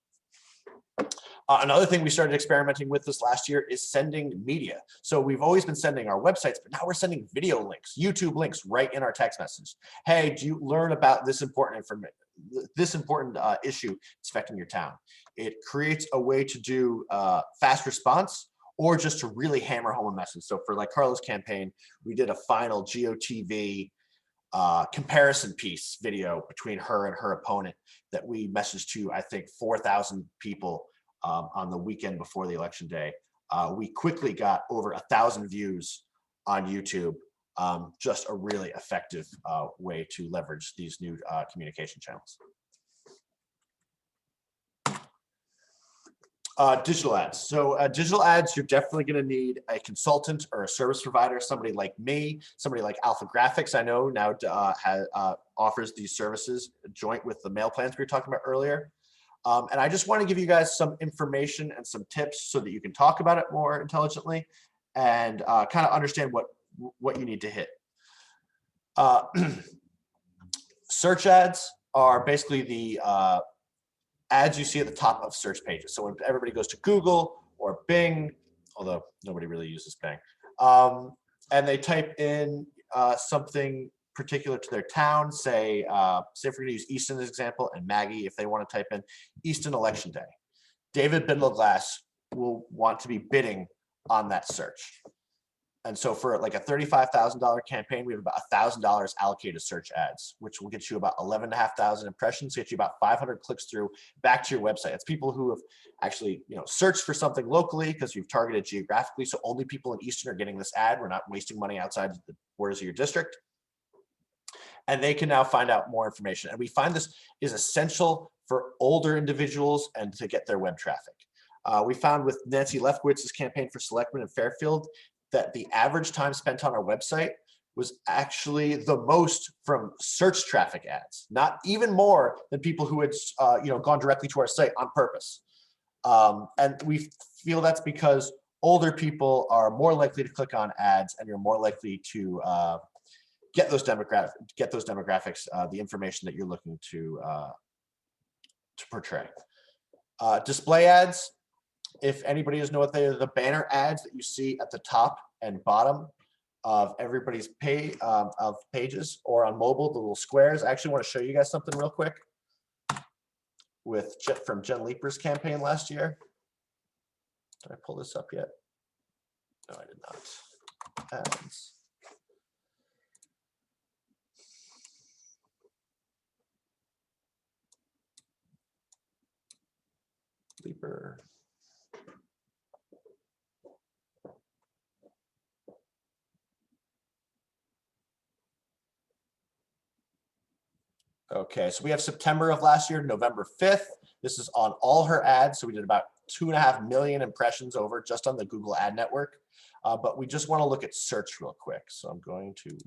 Another thing we started experimenting with this last year is sending media. So we've always been sending our websites, but now we're sending video links, YouTube links right in our text message. Hey, do you learn about this important issue that's affecting your town? It creates a way to do fast response or just to really hammer home a message. So for like Carla's campaign, we did a final GOTV comparison piece video between her and her opponent that we messaged to, I think, 4,000 people on the weekend before the election day. We quickly got over 1,000 views on YouTube. Just a really effective way to leverage these new communication channels. Digital ads. So digital ads, you're definitely going to need a consultant or a service provider, somebody like me, somebody like Alpha Graphics. I know now offers these services joint with the mail plans we were talking about earlier. And I just want to give you guys some information and some tips so that you can talk about it more intelligently and kind of understand what you need to hit. Search ads are basically the ads you see at the top of search pages. So when everybody goes to Google or Bing, although nobody really uses Bing, and they type in something particular to their town, say if we're going to use Easton as an example, and Maggie, if they want to type in Easton election day, David Bindleglass will want to be bidding on that search. And so for like a $35,000 campaign, we have about $1,000 allocated to search ads, which will get you about 11,500 impressions, get you about 500 clicks through back to your website. It's people who have actually, searched for something locally because you've targeted geographically. So only people in Easton are getting this ad. We're not wasting money outside the borders of your district. And they can now find out more information. And we find this is essential for older individuals and to get their web traffic. We found with Nancy Lefkowitz's campaign for selectman in Fairfield that the average time spent on our website was actually the most from search traffic ads, not even more than people who had gone directly to our site on purpose. And we feel that's because older people are more likely to click on ads, and you're more likely to get those demographics, the information that you're looking to portray. Display ads. If anybody doesn't know what they are, the banner ads that you see at the top and bottom of everybody's pages or on mobile, the little squares. I actually want to show you guys something real quick from Jen Leeper's campaign last year. Did I pull this up yet? No, I did not. Ads. Leeper. Okay, so we have September of last year, November 5th. This is on all her ads. So we did about 2.5 million impressions over just on the Google Ad Network. But we just want to look at search real quick. So I'm going to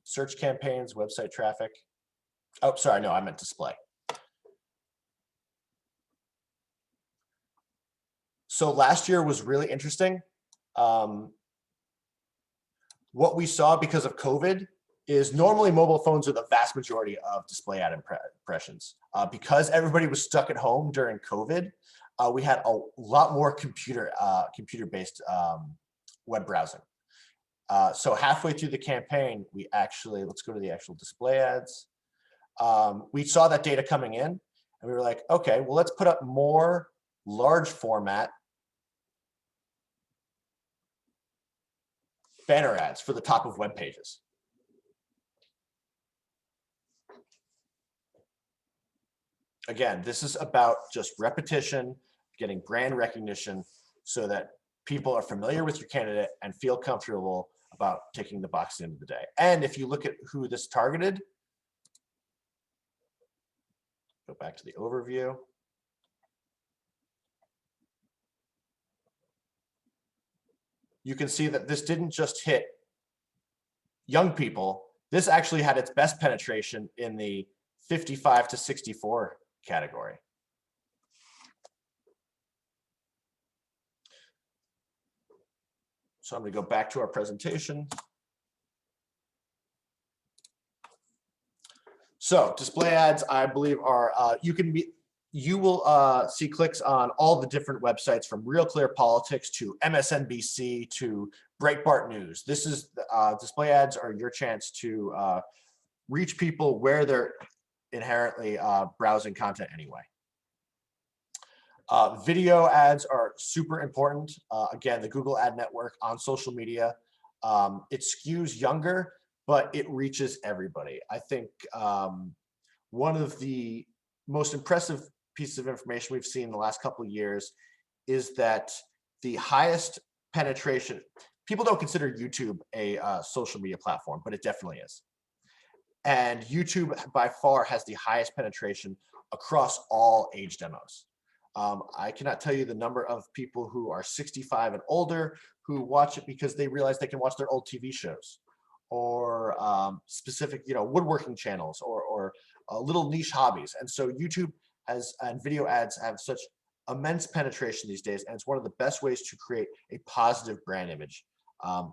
search campaigns, website traffic. Oh, sorry, no, I meant display. So last year was really interesting. What we saw because of COVID is normally mobile phones are the vast majority of display ad impressions. Because everybody was stuck at home during COVID, we had a lot more computer-based web browsing. So halfway through the campaign, we actually, let's go to the actual display ads. We saw that data coming in and we were like, okay, well, let's put up more large format banner ads for the top of web pages. Again, this is about just repetition, getting brand recognition so that people are familiar with your candidate and feel comfortable about ticking the box at the end of the day. And if you look at who this targeted, go back to the overview. You can see that this didn't just hit young people. This actually had its best penetration in the 55 to 64 category. So I'm going to go back to our presentation. So display ads, I believe, are you will see clicks on all the different websites, from Real Clear Politics to MSNBC to Breitbart News. This is display ads are your chance to reach people where they're inherently browsing content anyway. Video ads are super important. Again, the Google Ad Network on social media, it skews younger, but it reaches everybody. I think one of the most impressive pieces of information we've seen in the last couple of years is that the highest penetration, people don't consider YouTube a social media platform, but it definitely is. And YouTube by far has the highest penetration across all age demos. I cannot tell you the number of people who are 65 and older who watch it because they realize they can watch their old TV shows, or specific, woodworking channels, or little niche hobbies. And so YouTube has, and video ads have such immense penetration these days, and it's one of the best ways to create a positive brand image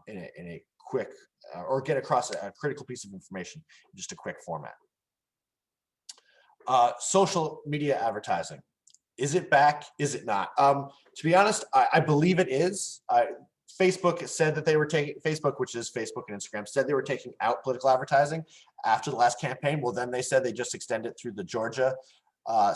in a quick, or get across a critical piece of information in just a quick format. Social media advertising. Is it back? Is it not? To be honest, I believe it is. Facebook said that they were taking, Facebook, which is Facebook and Instagram, said they were taking out political advertising after the last campaign. Well, then they said they just extended it through the Georgia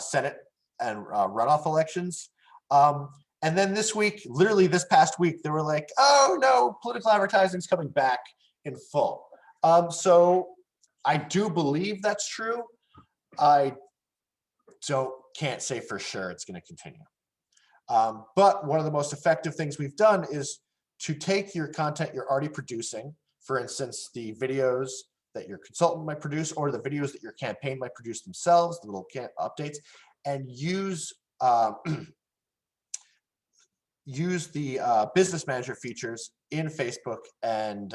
Senate and runoff elections. And then this week, literally this past week, they were like, oh no, political advertising is coming back in full. So I do believe that's true. I can't say for sure it's going to continue. But one of the most effective things we've done is to take your content you're already producing, for instance, the videos that your consultant might produce, or the videos that your campaign might produce themselves, the little updates, and use use the business manager features in Facebook and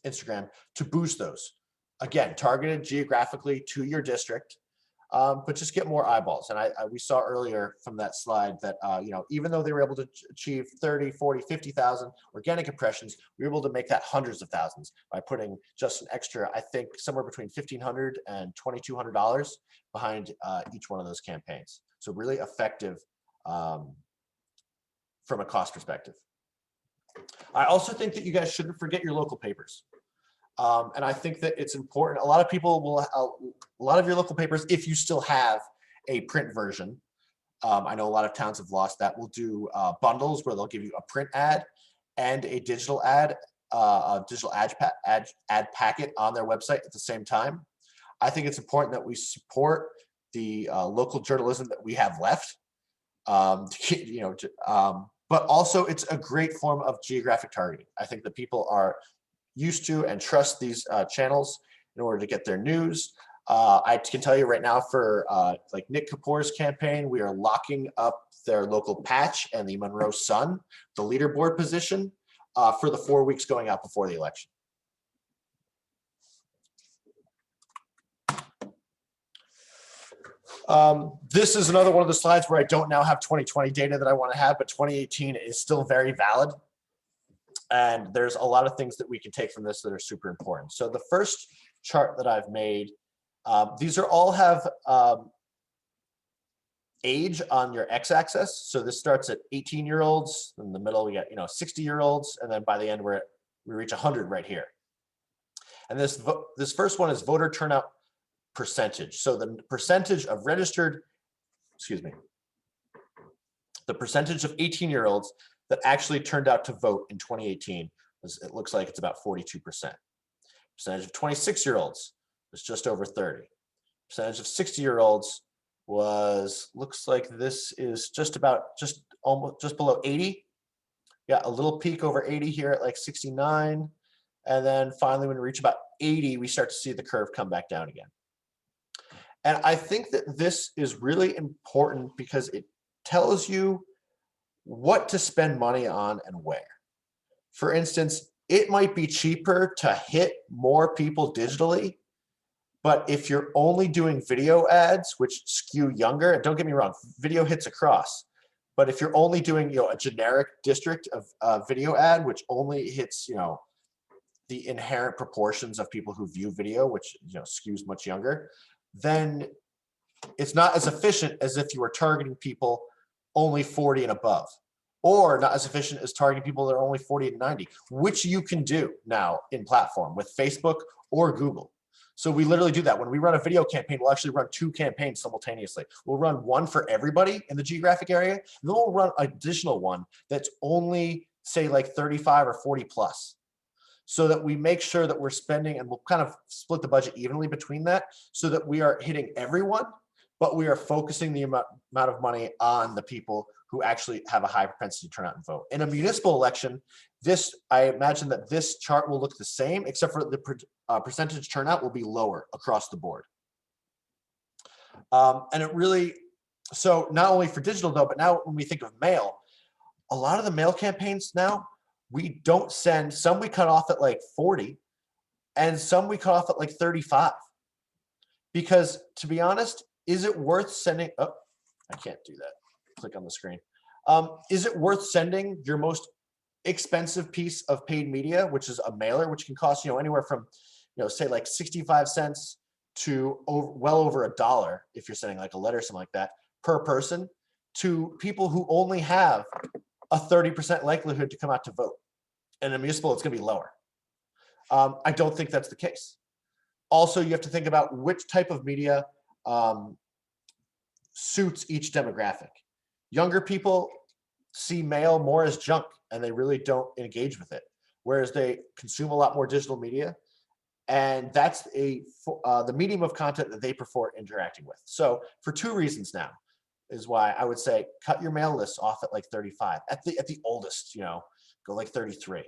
Instagram to boost those. Again, targeted geographically to your district, but just get more eyeballs. And we saw earlier from that slide that, even though they were able to achieve 30, 40, 50,000 organic impressions, we were able to make that hundreds of thousands by putting just an extra, I think, somewhere between $1,500 and $2,200 behind each one of those campaigns. So really effective from a cost perspective. I also think that you guys shouldn't forget your local papers. And I think that it's important. A lot of people will, a lot of your local papers, if you still have a print version, I know a lot of towns have lost that, will do bundles where they'll give you a print ad and a digital ad packet on their website at the same time. I think it's important that we support the local journalism that we have left. But also it's a great form of geographic targeting. I think that people are used to and trust these channels in order to get their news. I can tell you right now, for like Nick Kapoor's campaign, we are locking up their local patch and the Monroe Sun, the leaderboard position, for the 4 weeks going out before the election. This is another one of the slides where I don't now have 2020 data that I want to have, but 2018 is still very valid. And there's a lot of things that we can take from this that are super important. So the first chart that I've made, these are all have age on your x-axis. So this starts at 18-year-olds. In the middle, we got 60-year-olds, and then by the end, we're at we reach 100 right here. And this first one is voter turnout percentage. So the percentage of registered, the percentage of 18-year-olds that actually turned out to vote in 2018 was, it looks like it's about 42%. Percentage of 26-year-olds was just over 30. Percentage of 60-year-olds was, looks like this is just below 80. Yeah, a little peak over 80 here at like 69. And then finally, when we reach about 80, we start to see the curve come back down again. And I think that this is really important because it tells you what to spend money on and where. For instance, it might be cheaper to hit more people digitally, but if you're only doing video ads, which skew younger, and don't get me wrong, video hits across, but if you're only doing, a generic district of video ad, which only hits, the inherent proportions of people who view video, which, skews much younger, then it's not as efficient as if you were targeting people only 40 and above, or not as efficient as targeting people that are only 40 and 90, which you can do now in platform with Facebook or Google. So we literally do that. When we run a video campaign, we'll actually run 2 campaigns simultaneously. We'll run one for everybody in the geographic area, and then we'll run an additional one that's only, say, like 35 or 40 plus, so that we make sure that we're spending, and we'll kind of split the budget evenly between that, so that we are hitting everyone, but we are focusing the amount of money on the people who actually have a high propensity to turn out and vote. In a municipal election, I imagine that this chart will look the same, except for the percentage turnout will be lower across the board. And it really, so not only for digital though, but now when we think of mail, a lot of the mail campaigns now, we don't send, some we cut off at like 40, and some we cut off at like 35. Because to be honest, is it worth sending, oh, I can't do that. Click on the screen. Is it worth sending your most expensive piece of paid media, which is a mailer, which can cost, anywhere from, say like 65 cents to well over $1 if you're sending like a letter or something like that per person, to people who only have a 30% likelihood to come out to vote? And in a municipal, it's going to be lower. I don't think that's the case. Also, you have to think about which type of media suits each demographic. Younger people see mail more as junk, and they really don't engage with it, whereas they consume a lot more digital media, and that's the medium of content that they prefer interacting with. So for 2 reasons now is why I would say cut your mail lists off at like 35. At the oldest, go like 33.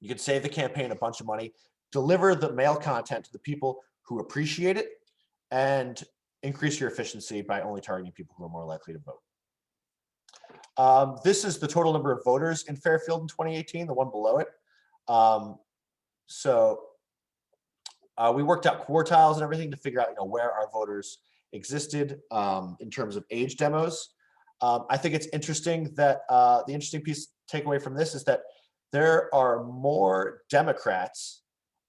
You could save the campaign a bunch of money, deliver the mail content to the people who appreciate it, and increase your efficiency by only targeting people who are more likely to vote. This is the total number of voters in Fairfield in 2018, the one below it. We worked out quartiles and everything to figure out, where our voters existed in terms of age demos. I think it's interesting that the interesting piece takeaway from this is that there are more Democrats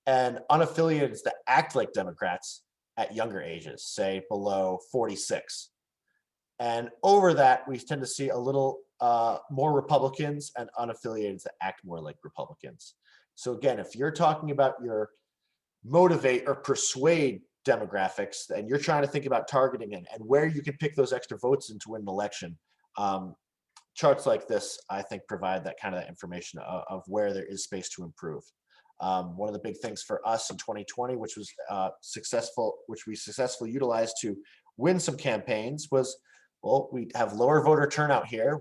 and unaffiliateds that act like Democrats at younger ages, say below 46. And over that, we tend to see a little more Republicans and unaffiliateds that act more like Republicans. So again, if you're talking about your motivate or persuade demographics, and you're trying to think about targeting and where you can pick those extra votes in to win an election, charts like this, I think, provide that kind of information of where there is space to improve. One of the big things for us in 2020, which was which we successfully utilized to win some campaigns, was, well, we have lower voter turnout here.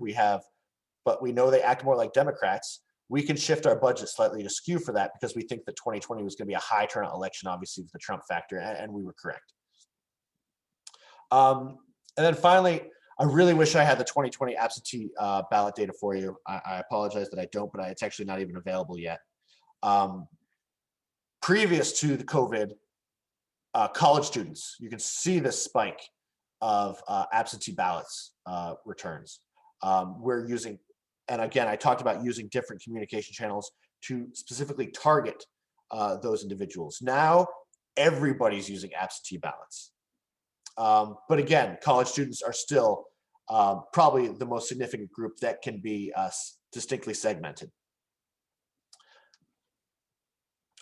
But we know they act more like Democrats. We can shift our budget slightly to skew for that because we think that 2020 was going to be a high turnout election, obviously with the Trump factor, and we were correct. And then finally, I really wish I had the 2020 absentee ballot data for you. I apologize that I don't, but it's actually not even available yet. Previous to the COVID, college students, you can see this spike of absentee ballots returns. We're using, and again, I talked about using different communication channels to specifically target those individuals. Now, everybody's using absentee ballots. But again, college students are still probably the most significant group that can be distinctly segmented.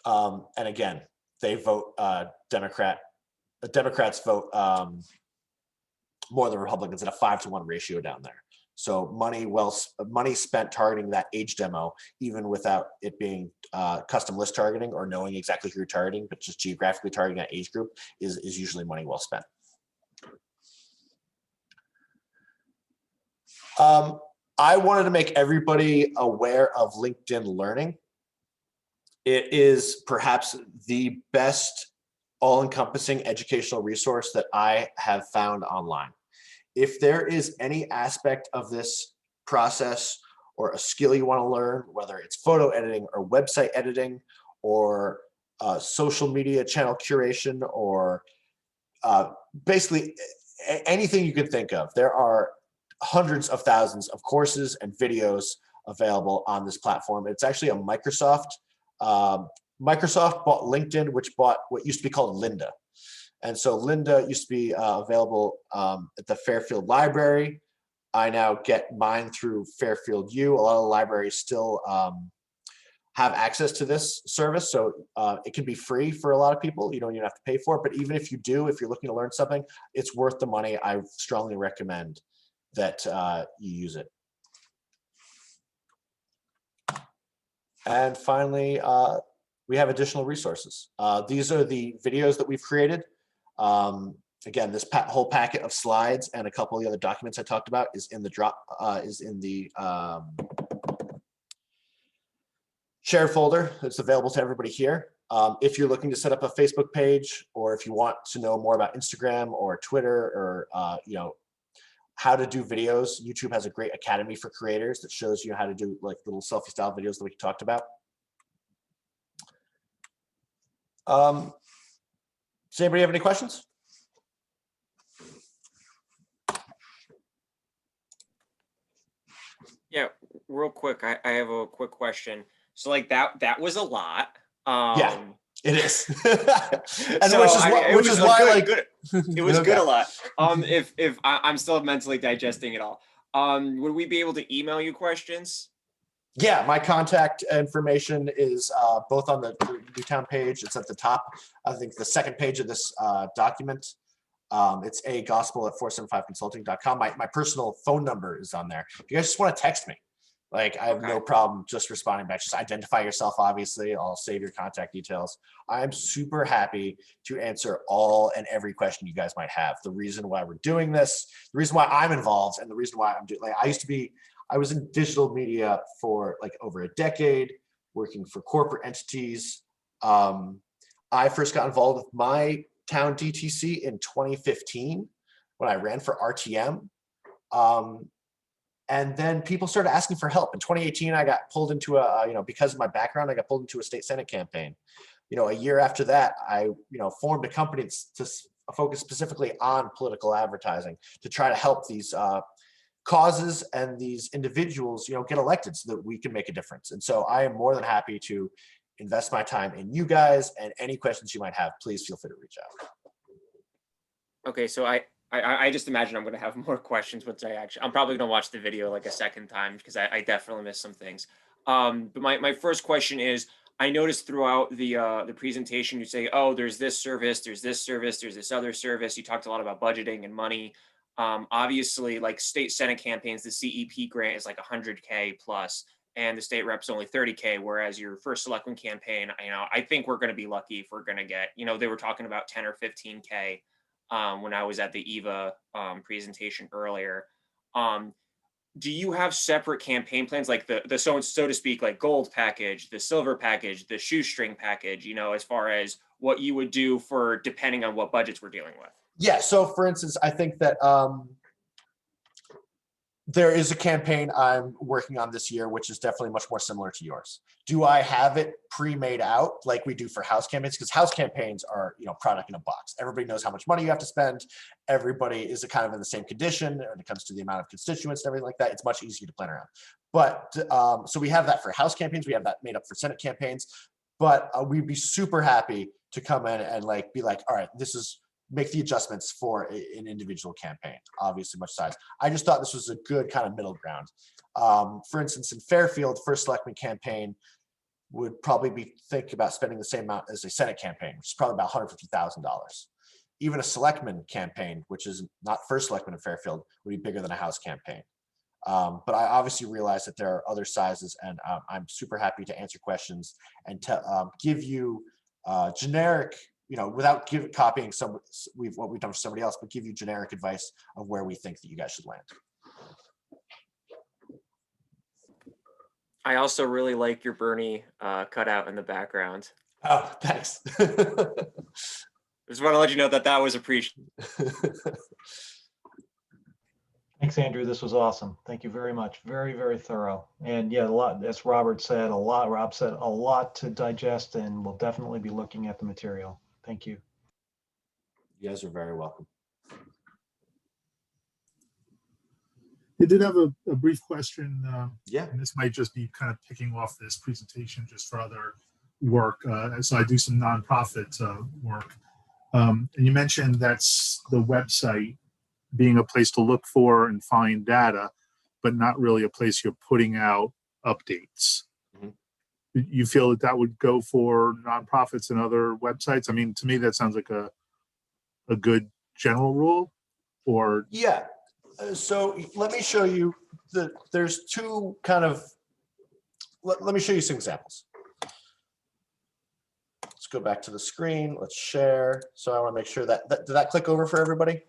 And again, they vote Democrat. The Democrats vote more than Republicans at a 5-to-1 ratio down there. So money spent targeting that age demo, even without it being custom list targeting or knowing exactly who you're targeting, but just geographically targeting that age group is usually money well spent. I wanted to make everybody aware of LinkedIn Learning. It is perhaps the best all-encompassing educational resource that I have found online. If there is any aspect of this process or a skill you want to learn, whether it's photo editing or website editing or social media channel curation or basically anything you can think of, there are hundreds of thousands of courses and videos available on this platform. It's actually a Microsoft. Microsoft bought LinkedIn, which bought what used to be called Lynda. And so Lynda used to be available at the Fairfield Library. I now get mine through Fairfield U. A lot of the libraries still have access to this service. So it can be free for a lot of people. You don't even have to pay for it. But even if you do, if you're looking to learn something, it's worth the money. I strongly recommend that you use it. And finally, we have additional resources. These are the videos that we've created. Again, this whole packet of slides and a couple of the other documents I talked about is in the shared folder. It's available to everybody here. If you're looking to set up a Facebook page, or if you want to know more about Instagram or Twitter, or how to do videos, YouTube has a great academy for creators that shows you how to do like little selfie style videos that we talked about. Does anybody have any questions? Yeah, real quick, I have a quick question. So like that was a lot. Yeah, it is. And So, which is why like good. It was Okay. good a lot. If I'm still mentally digesting it all, would we be able to email you questions? Yeah, my contact information is both on the Newtown page. It's at the top. I think the second page of this document. It's agospel@475consulting.com. My personal phone number is on there. If you guys just want to text me, like I have no problem just responding back. Just identify yourself, obviously. I'll save your contact details. I'm super happy to answer all and every question you guys might have. The reason why we're doing this, the reason why I'm involved, and the reason why I'm doing, like I was in digital media for like over a decade, working for corporate entities. I first got involved with my town DTC in 2015 when I ran for RTM. And then people started asking for help. In 2018, I got pulled into because of my background, I got pulled into a state Senate campaign. A year after that, I, formed a company to focus specifically on political advertising to try to help these causes and these individuals, get elected so that we can make a difference. And so I am more than happy to invest my time in you guys, and any questions you might have, please feel free to reach out. Okay, so I just imagine I'm going to have more questions once I'm probably going to watch the video like a second time because I definitely missed some things. But my first question is, I noticed throughout the presentation you say, oh, there's this service, there's this service, there's this other service. You talked a lot about budgeting and money. Obviously, like state Senate campaigns, the CEP grant is like 100K plus, and the state rep's only 30K, whereas your first selectman campaign, I think we're going to be lucky if we're going to get, they were talking about 10 or 15K when I was at the EVA presentation earlier. Do you have separate campaign plans, like the so to speak, like gold package, the silver package, the shoestring package, as far as what you would do for depending on what budgets we're dealing with? Yeah, so for instance, I think that there is a campaign I'm working on this year, which is definitely much more similar to yours. Do I have it pre-made out like we do for house campaigns? Because house campaigns are, product in a box. Everybody knows how much money you have to spend. Everybody is kind of in the same condition when it comes to the amount of constituents and everything like that. It's much easier to plan around. But so we have that for house campaigns. We have that made up for Senate campaigns. But we'd be super happy to come in and be like, all right, make the adjustments for an individual campaign, obviously much size. I just thought this was a good kind of middle ground. For instance, in Fairfield, first selectman campaign, would probably be thinking about spending the same amount as a Senate campaign, which is probably about $150,000. Even a selectman campaign, which is not first selectman in Fairfield, would be bigger than a House campaign. But I obviously realize that there are other sizes, and I'm super happy to answer questions and to give you generic, without copying what we've done for somebody else, but give you generic advice of where we think that you guys should land. I also really like your Bernie cutout in the background. Oh, thanks. Just want to let you know that was appreciated. Thanks, Andrew. This was awesome. Thank you very much. Very, very thorough. And yeah, a lot, as Rob said, a lot to digest, and we'll definitely be looking at the material. Thank you. You guys are very welcome. I did have a brief question. Yeah. And this might just be kind of picking off this presentation just for other work. So I do some nonprofit work. And you mentioned that's the website being a place to look for and find data, but not really a place you're putting out updates. Mhm. You feel that would go for nonprofits and other websites? I mean, to me, that sounds like a good general rule, or Yeah. So let me show you there's two kind of, let me show you some examples. Let's go back to the screen. Let's share. So I want to make sure that did that click over for everybody?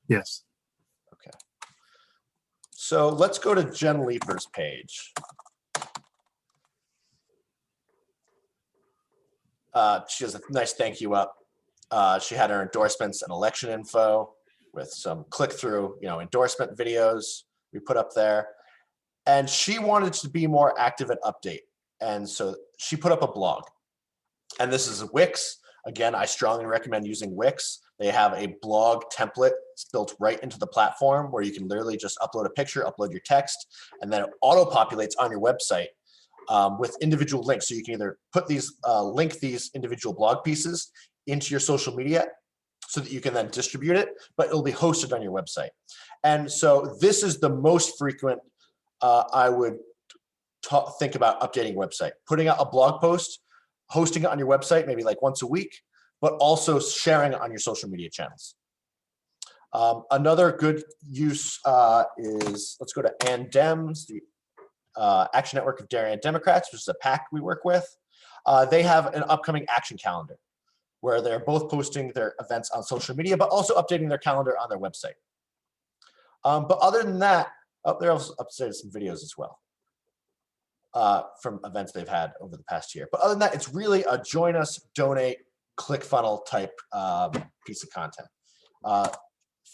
yes. Okay. So let's go to Jen Leeper's page. She has a nice thank you up. She had her endorsements and election info with some click-through, endorsement videos we put up there. And she wanted to be more active and update. And so she put up a blog. And this is Wix. Again, I strongly recommend using Wix. They have a blog template built right into the platform where you can literally just upload a picture, upload your text, and then it auto-populates on your website with individual links. So you can either put link these individual blog pieces into your social media so that you can then distribute it, but it'll be hosted on your website. And so this is the most frequent I would think about updating your website, putting out a blog post, hosting it on your website, maybe like once a week, but also sharing it on your social media channels. Another good use is, let's go to ANDEMS, the Action Network of Darien Democrats, which is a PAC we work with. They have an upcoming action calendar where they're both posting their events on social media, but also updating their calendar on their website. But other than that, they're also updating some videos as well from events they've had over the past year. But other than that, it's really a join us, donate, ClickFunnels type piece of content.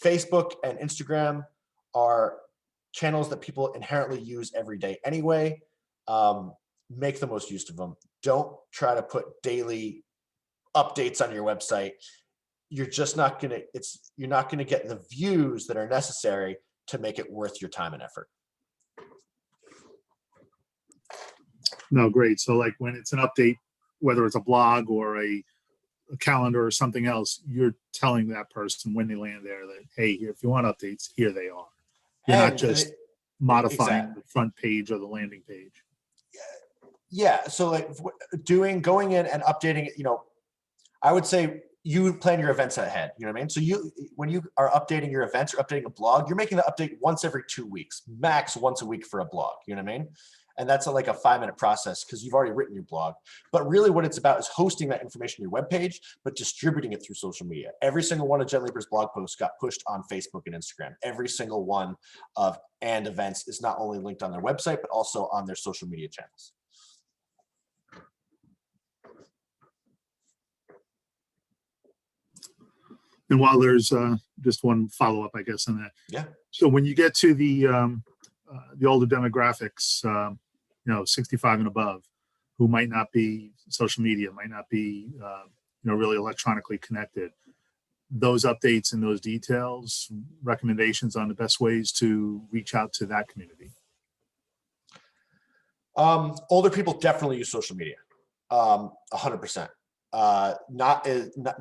Facebook and Instagram are channels that people inherently use every day anyway. Make the most use of them. Don't try to put daily updates on your website. You're just not gonna, you're not gonna get the views that are necessary to make it worth your time and effort. No, great. So like when it's an update, whether it's a blog or a calendar or something else, you're telling that person when they land there that, hey, if you want updates, here they are. You're not just modifying exactly. the front page or the landing page. Yeah, so like going in and updating it, I would say you plan your events ahead, you know what I mean? So when you are updating your events or updating a blog, you're making the update once every 2 weeks, max once a week for a blog, you know what I mean? And that's like a 5-minute process because you've already written your blog. But really what it's about is hosting that information on your webpage, but distributing it through social media. Every single one of Jen Leeper's blog posts got pushed on Facebook and Instagram. Every single one of And events is not only linked on their website, but also on their social media channels. And while there's just one follow-up, I guess, on that. Yeah. So when you get to the older demographics, 65 and above, who might not be social media, might not be, really electronically connected, those updates and those details, recommendations on the best ways to reach out to that community. Older people definitely use social media, 100%.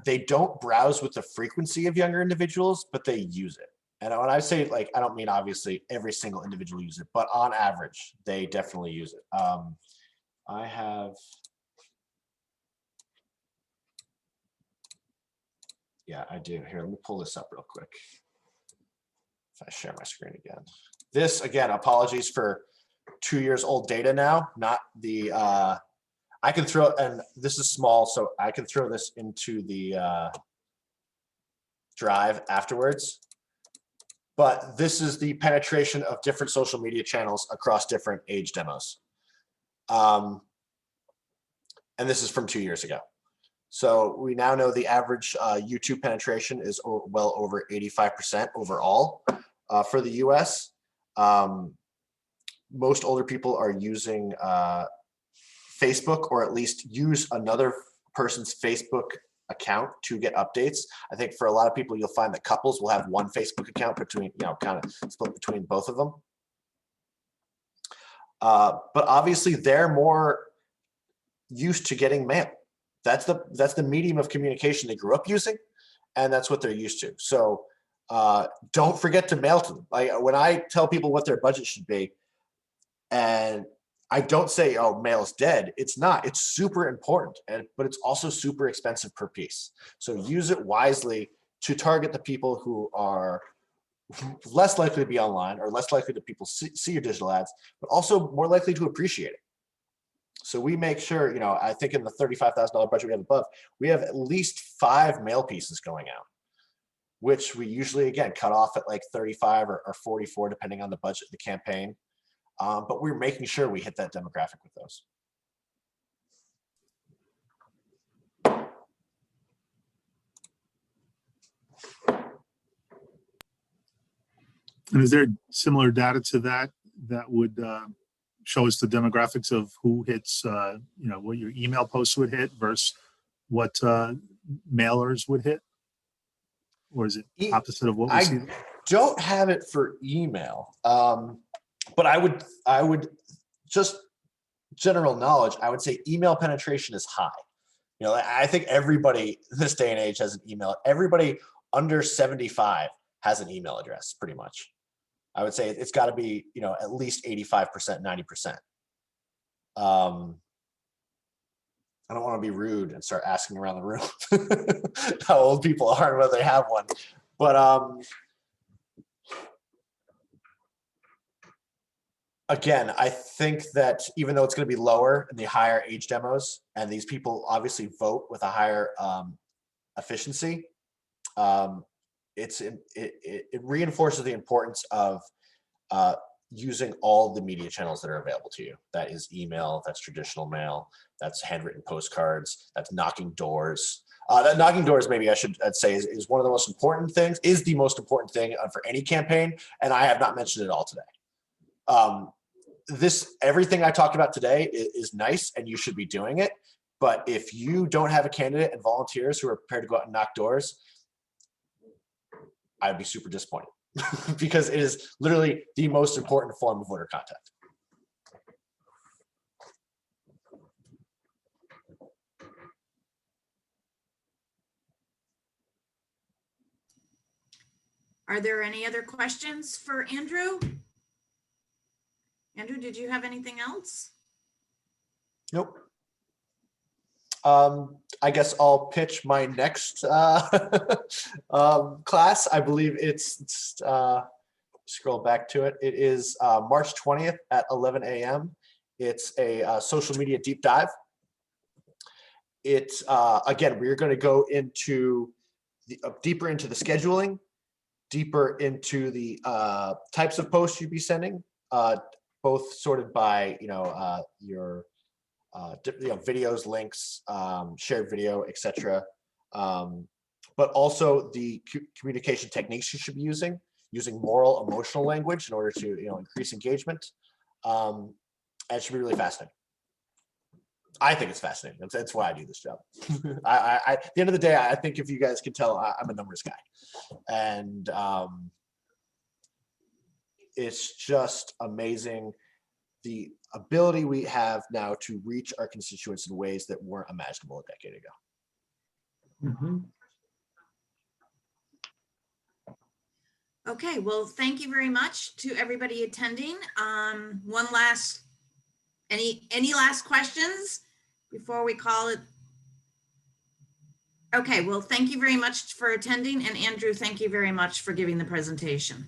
They don't browse with the frequency of younger individuals, but they use it. And when I say I don't mean obviously every single individual uses it, but on average, they definitely use it. I have. Yeah, I do. Here, let me pull this up real quick. If I share my screen again. This, again, apologies for 2 years old data now, not the, I can throw, and this is small, so I can throw this into the drive afterwards. But this is the penetration of different social media channels across different age demos. And this is from 2 years ago. So we now know the average YouTube penetration is well over 85% overall for the US. Most older people are using Facebook, or at least use another person's Facebook account to get updates. I think for a lot of people, you'll find that couples will have one Facebook account between, kind of split between both of them. But obviously they're more used to getting mail. That's the medium of communication they grew up using, and that's what they're used to. So don't forget to mail to them. When I tell people what their budget should be, and I don't say, oh, mail is dead. It's not. It's super important, but it's also super expensive per piece. So use it wisely to target the people who are less likely to be online, or less likely to people see your digital ads, but also more likely to appreciate it. So we make sure, I think in the $35,000 budget we have above, we have at least 5 mail pieces going out, which we usually, again, cut off at like 35 or 44, depending on the budget of the campaign. But we're making sure we hit that demographic with those. And is there similar data to that would show us the demographics of who hits, what your email posts would hit versus what mailers would hit? Or is it opposite of what we see? I don't have it for email, but I would just general knowledge. I would say email penetration is high. I think everybody this day and age has an email. Everybody under 75 has an email address, pretty much. I would say it's got to be, at least 85%, 90%. I don't want to be rude and start asking around the room how old people are and whether they have one. But again, I think that even though it's going to be lower in the higher age demos, and these people obviously vote with a higher efficiency, it reinforces the importance of using all the media channels that are available to you. That is email, that's traditional mail, that's handwritten postcards, that's knocking doors. That knocking doors, maybe I'd say is one of the most important things, is the most important thing for any campaign, and I have not mentioned it all today. Everything I talked about today is nice, and you should be doing it. But if you don't have a candidate and volunteers who are prepared to go out and knock doors, I'd be super disappointed because it is literally the most important form of voter contact. Are there any other questions for Andrew? Andrew, did you have anything else? Nope. I guess I'll pitch my next class. I believe it's scroll back to it. It is March 20th at 11 a.m. It's a social media deep dive. It's again, we're going to go into deeper into the scheduling, deeper into the types of posts you'd be sending, both sorted by your videos, links, shared video, etc. But also the communication techniques you should be using moral, emotional language in order to increase engagement. And it should be really fascinating. I think it's fascinating. That's why I do this job. At the end of the day, I think if you guys can tell, I'm a numbers guy, and it's just amazing the ability we have now to reach our constituents in ways that weren't imaginable a decade ago. Mm-hmm. Okay, well, thank you very much to everybody attending. One last Any last questions before we call it? Okay, well, thank you very much for attending, and Andrew, thank you very much for giving the presentation.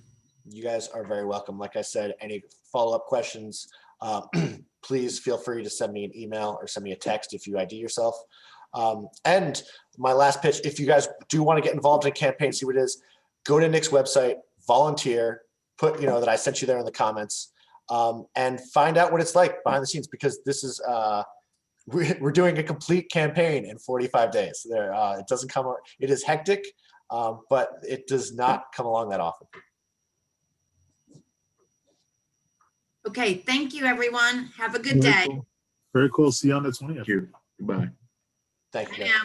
You guys are very welcome. Like I said, any follow-up questions, please feel free to send me an email or send me a text if you ID yourself. And my last pitch, if you guys do want to get involved in a campaign, see what it is, go to Nick's website, volunteer, put, that I sent you there in the comments, and find out what it's like behind the scenes, because this is, we're doing a complete campaign in 45 days. It doesn't come, it is hectic, but it does not come along that often. Okay, thank you, everyone. Have a good Very day. cool. Very cool. See you on the 20th. Thank you. Goodbye. Thank Bye you. now.